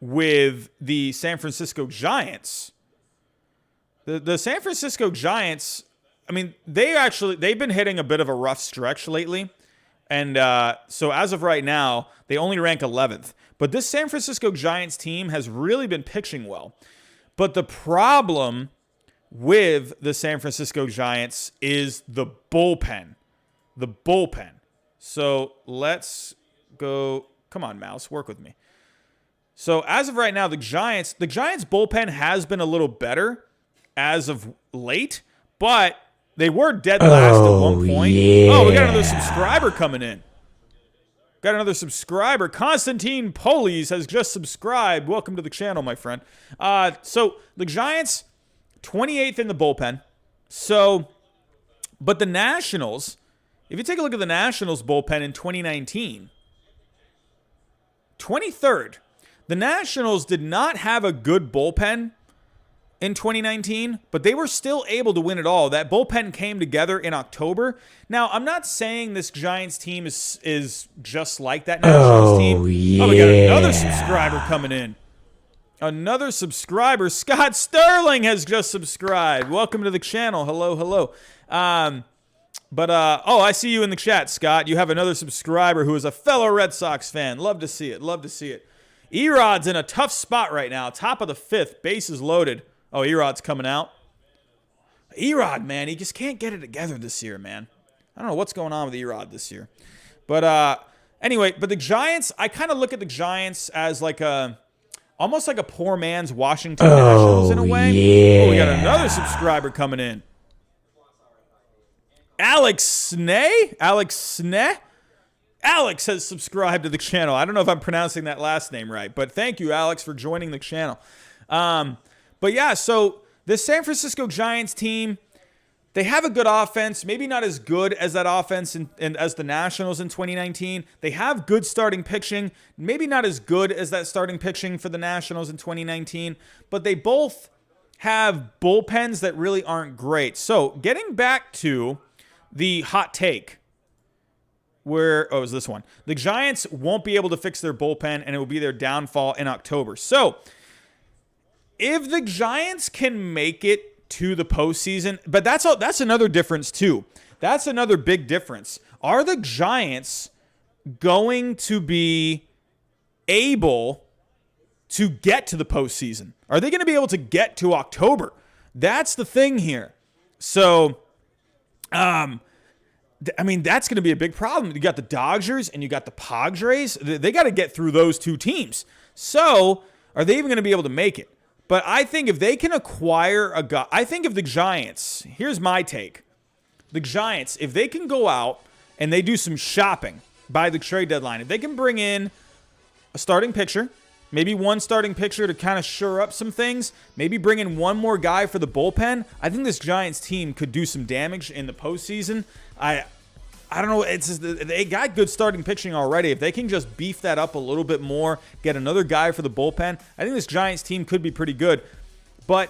with the San Francisco Giants, the San Francisco Giants, I mean, they've been hitting a bit of a rough stretch lately. And so as of right now, they only rank 11th. But this San Francisco Giants team has really been pitching well. But the problem with the San Francisco Giants is the bullpen. The bullpen. So let's go. Come on, mouse, work with me. So as of right now, the Giants bullpen has been a little better as of late, but they were dead last at one point. Yeah. Oh, we got another subscriber coming in. Got another subscriber. Constantine Polies has just subscribed. Welcome to the channel, my friend. So the Giants, 28th in the bullpen. So, but the Nationals, if you take a look at the Nationals bullpen in 2019, 23rd. The Nationals did not have a good bullpen in 2019, but they were still able to win it all. That bullpen came together in October. Now, I'm not saying this Giants team is just like that Nationals team. Yeah. Oh, we got another subscriber coming in. Another subscriber. Scott Sterling has just subscribed. Welcome to the channel. Hello, hello. Oh, I see you in the chat, Scott. You have another subscriber who is a fellow Red Sox fan. Love to see it. Love to see it. Erod's in a tough spot right now. Top of the 5th. Bases loaded. Oh, Erod's coming out. Erod, man, he just can't get it together this year, man. I don't know what's going on with Erod this year. But anyway, but the Giants, I kind of look at the Giants as like almost like a poor man's Washington Nationals in a way. Yeah. Oh, we got another subscriber coming in. Alex Sneh? Alex has subscribed to the channel. I don't know if I'm pronouncing that last name right, but thank you, Alex, for joining the channel. But yeah, so the San Francisco Giants team, they have a good offense, maybe not as good as that offense and as the Nationals in 2019. They have good starting pitching, maybe not as good as that starting pitching for the Nationals in 2019, but they both have bullpens that really aren't great. So getting back to the hot take, it was this one. The Giants won't be able to fix their bullpen, and it will be their downfall in October. So if the Giants can make it to the postseason, but that's another difference too. That's another big difference. Are the Giants going to be able to get to the postseason? Are they going to be able to get to October? That's the thing here. So, I mean, that's going to be a big problem. You got the Dodgers and you got the Padres. They got to get through those two teams. So, are they even going to be able to make it? But I think if they can acquire a guy, I think if the Giants, here's my take. The Giants, if they can go out and they do some shopping by the trade deadline, if they can bring in a starting pitcher, maybe one starting pitcher to kind of shore up some things, maybe bring in one more guy for the bullpen, I think this Giants team could do some damage in the postseason. I don't know. It's just, they got good starting pitching already. If they can just beef that up a little bit more, get another guy for the bullpen, I think this Giants team could be pretty good. But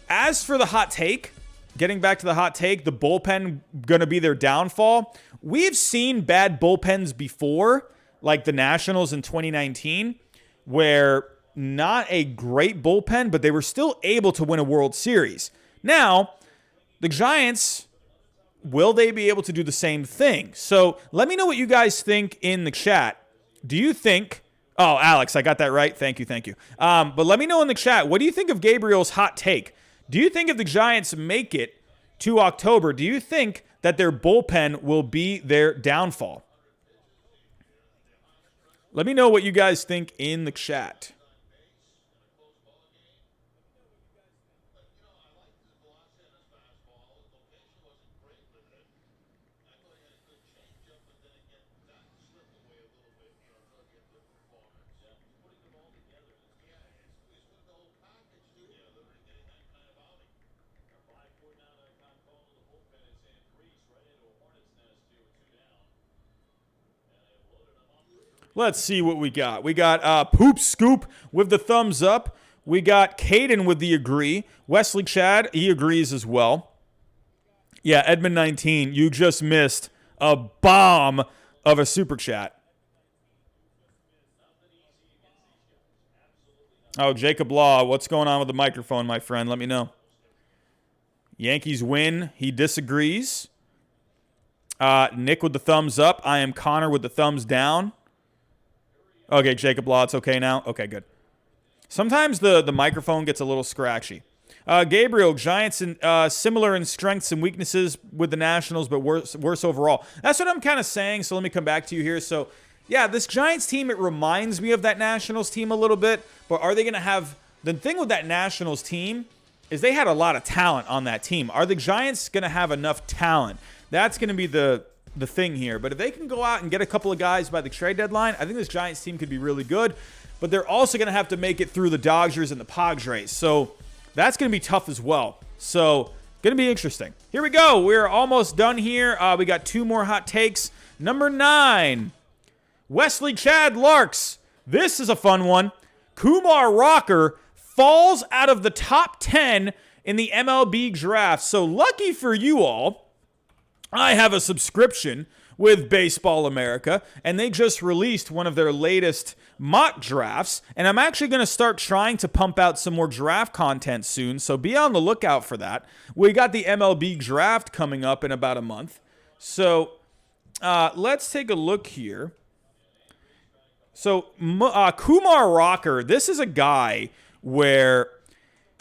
as for the hot take, getting back to the hot take, the bullpen going to be their downfall. We've seen bad bullpens before, like the Nationals in 2019, where not a great bullpen, but they were still able to win a World Series. Now, the Giants, will they be able to do the same thing? So let me know what you guys think in the chat. Do you think... Oh, Alex, I got that right. Thank you. But let me know in the chat. What do you think of Gabriel's hot take? Do you think if the Giants make it to October, do you think that their bullpen will be their downfall? Let me know what you guys think in the chat. Let's see what we got. We got Poop Scoop with the thumbs up. We got Caden with the agree. Wesley Chad, he agrees as well. Yeah, Edmund 19, you just missed a bomb of a super chat. Oh, Jacob Law, what's going on with the microphone, my friend? Let me know. Yankees win. He disagrees. Nick with the thumbs up. I am Connor with the thumbs down. Okay, Jacob Law, it's okay now? Okay, good. Sometimes the microphone gets a little scratchy. Gabriel, Giants similar in strengths and weaknesses with the Nationals, but worse overall. That's what I'm kind of saying, so let me come back to you here. So, yeah, this Giants team, it reminds me of that Nationals team a little bit, but are they going to have... The thing with that Nationals team is they had a lot of talent on that team. Are the Giants going to have enough talent? That's going to be the the thing here. But if they can go out and get a couple of guys by the trade deadline, I think this Giants team could be really good. But they're also going to have to make it through the Dodgers and the Padres. So that's going to be tough as well. So going to be interesting. Here we go. We're almost done here. We got 2 more hot takes. Number 9, Wesley Chad Larks. This is a fun one. Kumar Rocker falls out of the top 10 in the MLB draft. So lucky for you all, I have a subscription with Baseball America, and they just released one of their latest mock drafts, and I'm actually going to start trying to pump out some more draft content soon, so be on the lookout for that. We got the MLB draft coming up in about a month, so let's take a look here. So Kumar Rocker, this is a guy where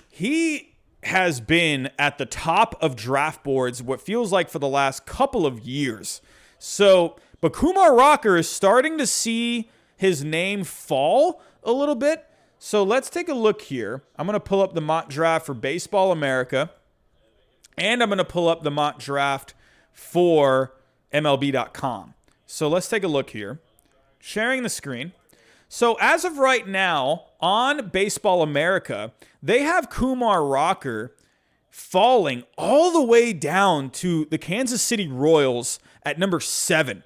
he has been at the top of draft boards what feels like for the last couple of years. So, but Kumar Rocker is starting to see his name fall a little bit. So let's take a look here. I'm going to pull up the mock draft for Baseball America, and I'm going to pull up the mock draft for MLB.com. So let's take a look here. Sharing the screen. So as of right now, on Baseball America, they have Kumar Rocker falling all the way down to the Kansas City Royals at number 7.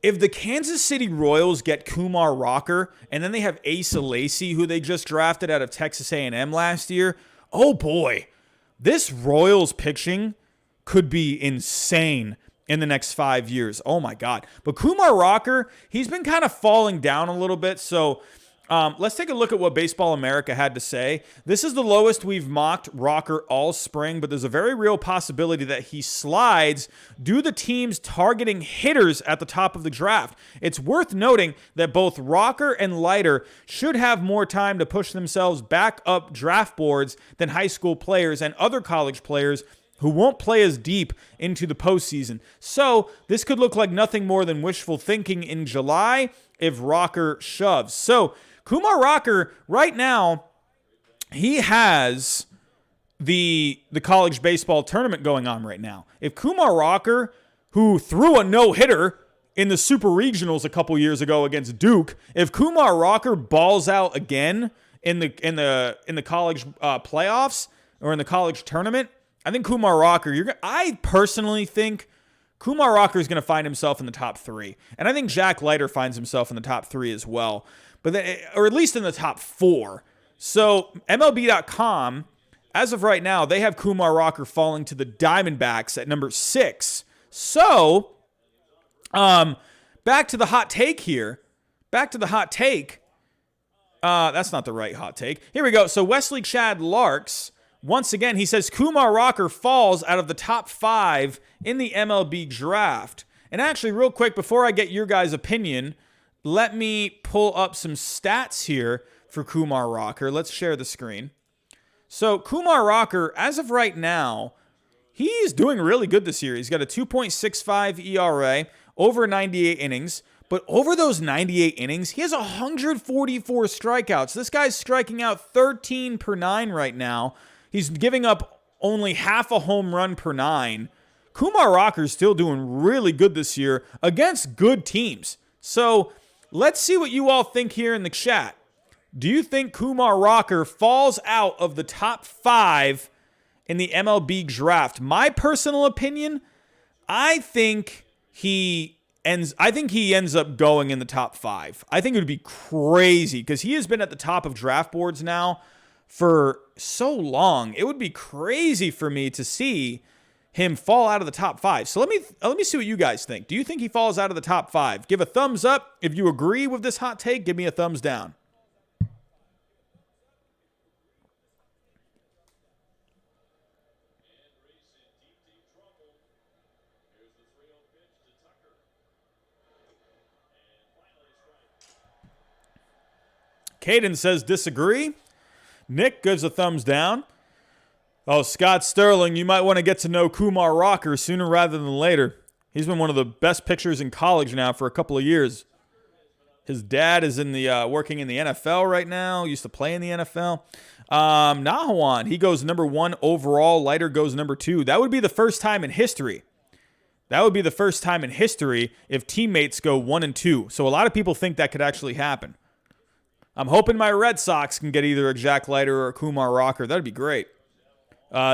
If the Kansas City Royals get Kumar Rocker, and then they have Asa Lacy, who they just drafted out of Texas A&M last year, oh boy, this Royals pitching could be insane in the next 5 years. Oh my God. But Kumar Rocker, he's been kind of falling down a little bit. So let's take a look at what Baseball America had to say. This is the lowest we've mocked Rocker all spring, but there's a very real possibility that he slides due to the teams targeting hitters at the top of the draft. It's worth noting that both Rocker and Leiter should have more time to push themselves back up draft boards than high school players and other college players who won't play as deep into the postseason. So this could look like nothing more than wishful thinking in July if Rocker shoves. So Kumar Rocker, right now, he has the college baseball tournament going on right now. If Kumar Rocker, who threw a no-hitter in the Super Regionals a couple years ago against Duke, if Kumar Rocker balls out again in the college playoffs or in the college tournament, I think Kumar Rocker, I personally think Kumar Rocker is going to find himself in the top 3. And I think Jack Leiter finds himself in the top 3 as well. Or at least in the top 4. So MLB.com, as of right now, they have Kumar Rocker falling to the Diamondbacks at number 6. So, back to the hot take here. Back to the hot take. That's not the right hot take. Here we go. So Wesley Chad Larks, once again, he says Kumar Rocker falls out of the top 5 in the MLB draft. And actually, real quick, before I get your guys' opinion, let me pull up some stats here for Kumar Rocker. Let's share the screen. So Kumar Rocker, as of right now, he's doing really good this year. He's got a 2.65 ERA, over 98 innings. But over those 98 innings, he has 144 strikeouts. This guy's striking out 13 per 9 right now. He's giving up only half a home run per 9. Kumar Rocker's still doing really good this year against good teams. So let's see what you all think here in the chat. Do you think Kumar Rocker falls out of the top 5 in the MLB draft? My personal opinion, I think he ends up going in the top 5. I think it would be crazy because he has been at the top of draft boards now for so long. It would be crazy for me to see him fall out of the top 5. So let me see what you guys think. Do you think he falls out of the top 5? Give a thumbs up. If you agree with this hot take, give me a thumbs down. Caden says disagree. Nick gives a thumbs down. Oh, Scott Sterling, you might want to get to know Kumar Rocker sooner rather than later. He's been one of the best pitchers in college now for a couple of years. His dad is working in the NFL right now. Used to play in the NFL. Nahawan, he goes number 1 overall. Leiter goes number 2. That would be the first time in history That would be the first time in history if teammates go 1-2. So a lot of people think that could actually happen. I'm hoping my Red Sox can get either a Jack Leiter or a Kumar Rocker. That'd be great.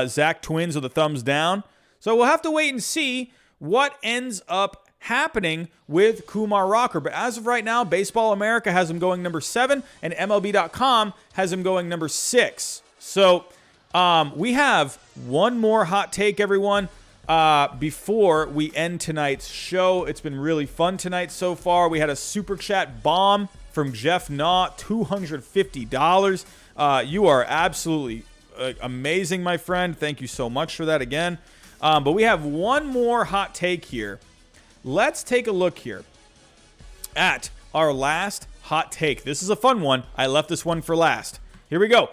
Zach Twins with a thumbs down. So we'll have to wait and see what ends up happening with Kumar Rocker. But as of right now, Baseball America has him going number 7, and MLB.com has him going number 6. So we have one more hot take, everyone, before we end tonight's show. It's been really fun tonight so far. We had a super chat bomb from Jeff Naw, $250. You are absolutely amazing, my friend. Thank you so much for that again. But we have one more hot take here. Let's take a look here at our last hot take. This is a fun one. I left this one for last. Here we go.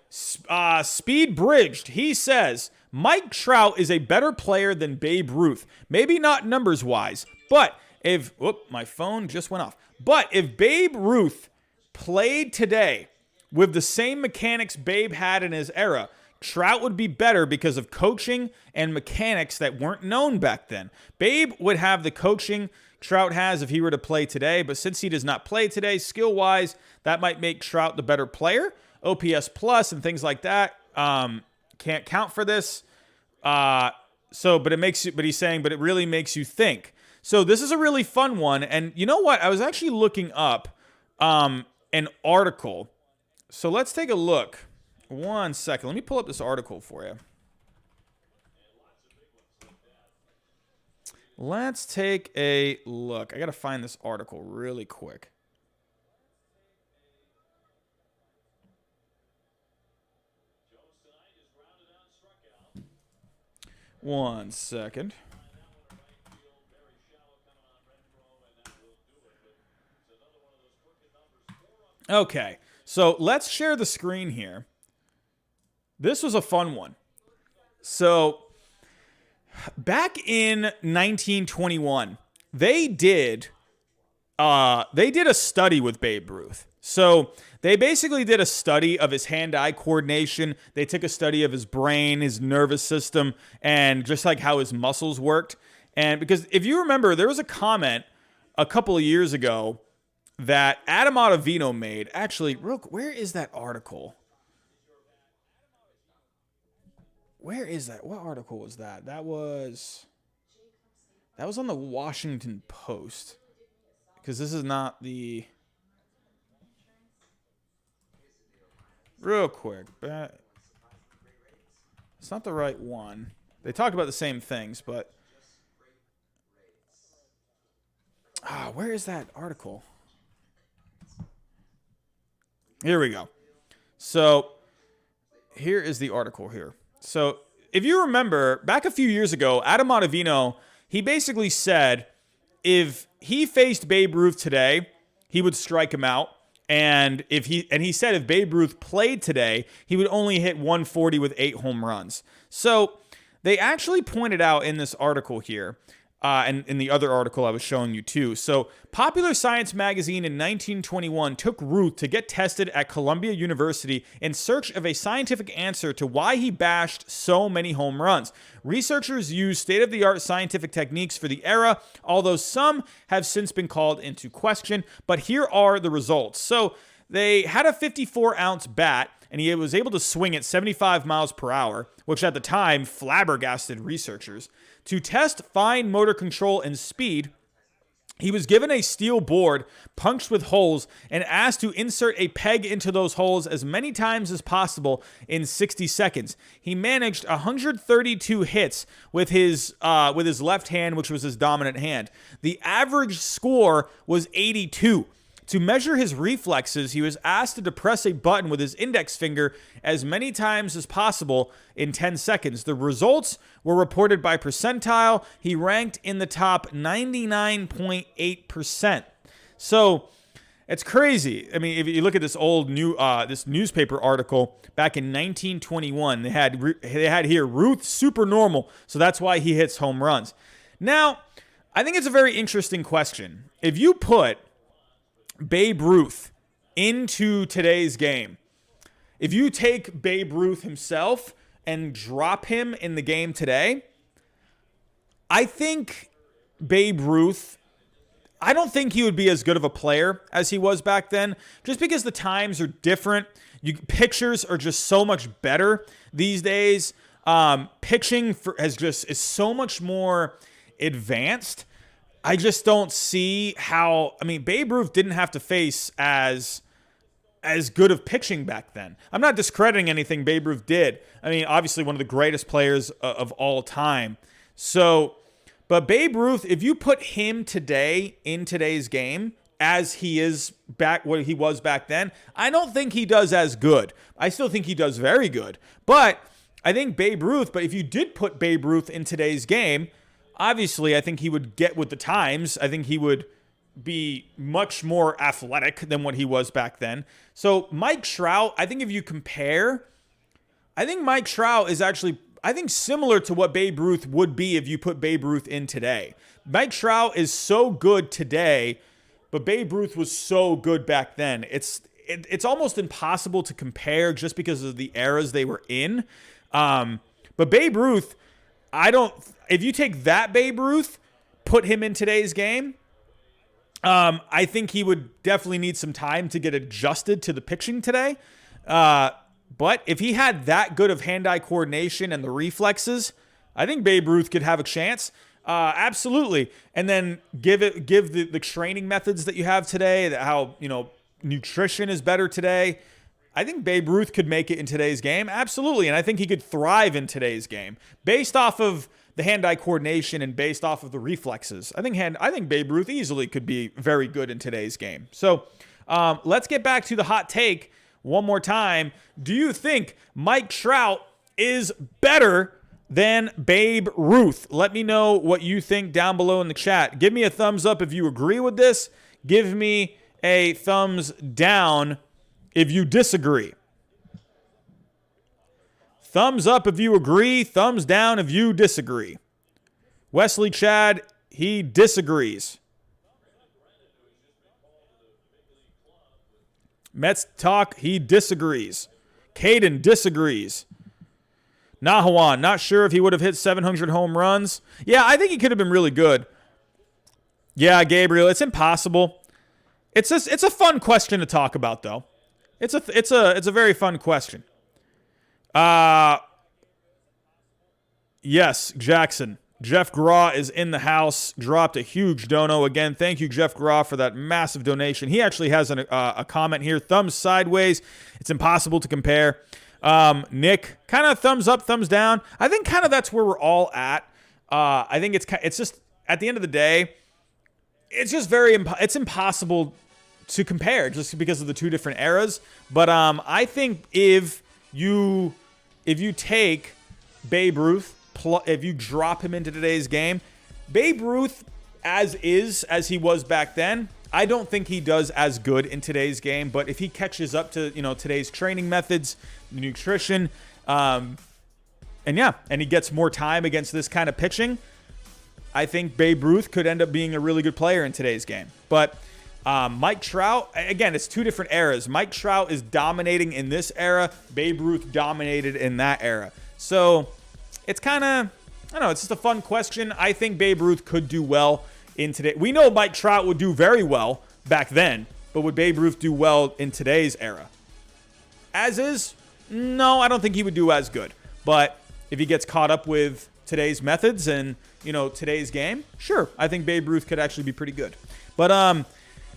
Speed Bridged. He says, Mike Trout is a better player than Babe Ruth. Maybe not numbers-wise, but if... Whoop, my phone just went off. But if Babe Ruth played today with the same mechanics Babe had in his era, Trout would be better because of coaching and mechanics that weren't known back then. Babe would have the coaching Trout has if he were to play today, but since he does not play today, skill-wise, that might make Trout the better player. OPS plus and things like that can't count for this. But he's saying, but it really makes you think. So this is a really fun one. And you know what? I was actually looking up an article. So let's take a look. 1 second. Let me pull up this article for you. Let's take a look. I got to find this article really quick. One second. Okay, so let's share the screen here. This was a fun one. So back in 1921, they did a study with Babe Ruth. So they basically did a study of his hand-eye coordination. They took a study of his brain, his nervous system, and just like how his muscles worked. And because if you remember, there was a comment a couple of years ago that Adam Ottavino made. Actually, where is that article? Where is that? What article was that? That was on the Washington Post. Because this is not the... Real quick. It's not the right one. They talked about the same things, but... where is that article? Here we go. So, here is the article here. So, if you remember, back a few years ago, Adam Ottavino, he basically said if he faced Babe Ruth today, he would strike him out. And he said if Babe Ruth played today, he would only hit 140 with 8 home runs. So they actually pointed out in this article here, and in the other article I was showing you too. So Popular Science magazine in 1921 took Ruth to get tested at Columbia University in search of a scientific answer to why he bashed so many home runs. Researchers used state-of-the-art scientific techniques for the era, although some have since been called into question. But here are the results. So they had a 54-ounce bat, and he was able to swing at 75 miles per hour, which at the time flabbergasted researchers. To test fine motor control and speed, he was given a steel board punched with holes and asked to insert a peg into those holes as many times as possible in 60 seconds. He managed 132 hits with his left hand, which was his dominant hand. The average score was 82. To measure his reflexes, he was asked to depress a button with his index finger as many times as possible in 10 seconds. The results were reported by percentile. He ranked in the top 99.8%. So it's crazy. I mean, if you look at this this newspaper article back in 1921, they had here Ruth super normal, so that's why he hits home runs. Now, I think it's a very interesting question. If you put Babe Ruth into today's game, if you take Babe Ruth himself and drop him in the game today, I think Babe Ruth, I don't think he would be as good of a player as he was back then, just because the times are different. Pictures are just so much better these days. Pitching is so much more advanced. I just don't see how. I mean, Babe Ruth didn't have to face as good of pitching back then. I'm not discrediting anything Babe Ruth did. I mean, obviously one of the greatest players of all time. So, but Babe Ruth, if you put him today in today's game as he is back, what he was back then, I don't think he does as good. I still think he does very good. But I think Babe Ruth, but if you did put Babe Ruth in today's game, obviously I think he would get with the times. I think he would be much more athletic than what he was back then. So Mike Trout, I think if you compare, I think Mike Trout is actually, I think, similar to what Babe Ruth would be if you put Babe Ruth in today. Mike Trout is so good today, but Babe Ruth was so good back then. It's almost impossible to compare just because of the eras they were in. But Babe Ruth, if you take that Babe Ruth, put him in today's game, I think he would definitely need some time to get adjusted to the pitching today. But if he had that good of hand-eye coordination and the reflexes, I think Babe Ruth could have a chance. Absolutely. And then give the training methods that you have today, how, nutrition is better today. I think Babe Ruth could make it in today's game. Absolutely. And I think he could thrive in today's game based off of the hand-eye coordination and based off of the reflexes. I think Babe Ruth easily could be very good in today's game. So let's get back to the hot take one more time. Do you think Mike Trout is better than Babe Ruth? Let me know what you think down below in the chat. Give me a thumbs up if you agree with this. Give me a thumbs down if you disagree. Thumbs up if you agree. Thumbs down if you disagree. Wesley Chad, he disagrees. Mets talk, he disagrees. Caden disagrees. Nahawan, not sure if he would have hit 700 home runs. Yeah, I think he could have been really good. Yeah, Gabriel, it's impossible. It's a fun question to talk about, though. It's a very fun question. Yes, Jackson. Jeff Graw is in the house. Dropped a huge dono again. Thank you, Jeff Graw, for that massive donation. He actually has a comment here. Thumbs sideways. It's impossible to compare. Nick, kind of thumbs up, thumbs down. I think kind of that's where we're all at. I think it's just at the end of the day, it's just it's impossible to compare just because of the two different eras. But I think if you take Babe Ruth, if you drop him into today's game, Babe Ruth as he was back then, I don't think he does as good in today's game. But if he catches up to today's training methods, nutrition, and he gets more time against this kind of pitching, I think Babe Ruth could end up being a really good player in today's game. But Mike Trout, again, it's two different eras. Mike Trout is dominating in this era. Babe Ruth dominated in that era. So it's kind of, I don't know, it's just a fun question. I think Babe Ruth could do well in today. We know Mike Trout would do very well back then, but would Babe Ruth do well in today's era? As is, no, I don't think he would do as good. But if he gets caught up with today's methods and, today's game, sure, I think Babe Ruth could actually be pretty good. But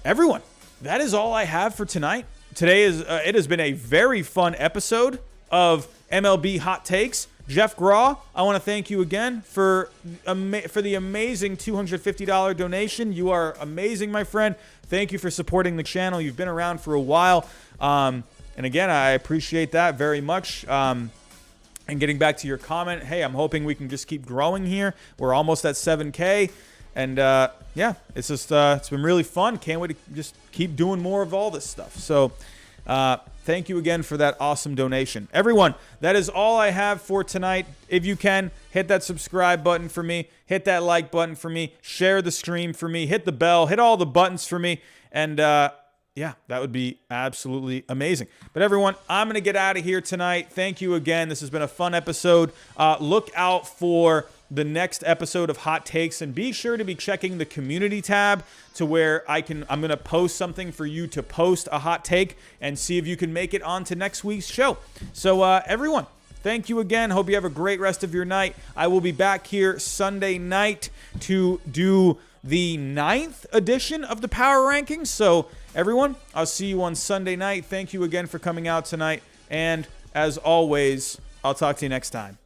everyone, that is all I have for tonight. Today it has been a very fun episode of MLB Hot Takes. Jeff Graw, I want to thank you again for the amazing $250 donation. You are amazing, my friend. Thank you for supporting the channel. You've been around for a while. And again, I appreciate that very much. And getting back to your comment, hey, I'm hoping we can just keep growing here. We're almost at 7K. And it's just it's been really fun. Can't wait to just keep doing more of all this stuff. So thank you again for that awesome donation. Everyone, that is all I have for tonight. If you can, hit that subscribe button for me. Hit that like button for me. Share the stream for me. Hit the bell. Hit all the buttons for me. And that would be absolutely amazing. But everyone, I'm going to get out of here tonight. Thank you again. This has been a fun episode. Look out for the next episode of Hot Takes, and be sure to be checking the community tab to where I'm going to post something for you to post a hot take and see if you can make it on to next week's show. So everyone, thank you again. Hope you have a great rest of your night. I will be back here Sunday night to do the 9th edition of the Power Rankings. So everyone, I'll see you on Sunday night. Thank you again for coming out tonight. And as always, I'll talk to you next time.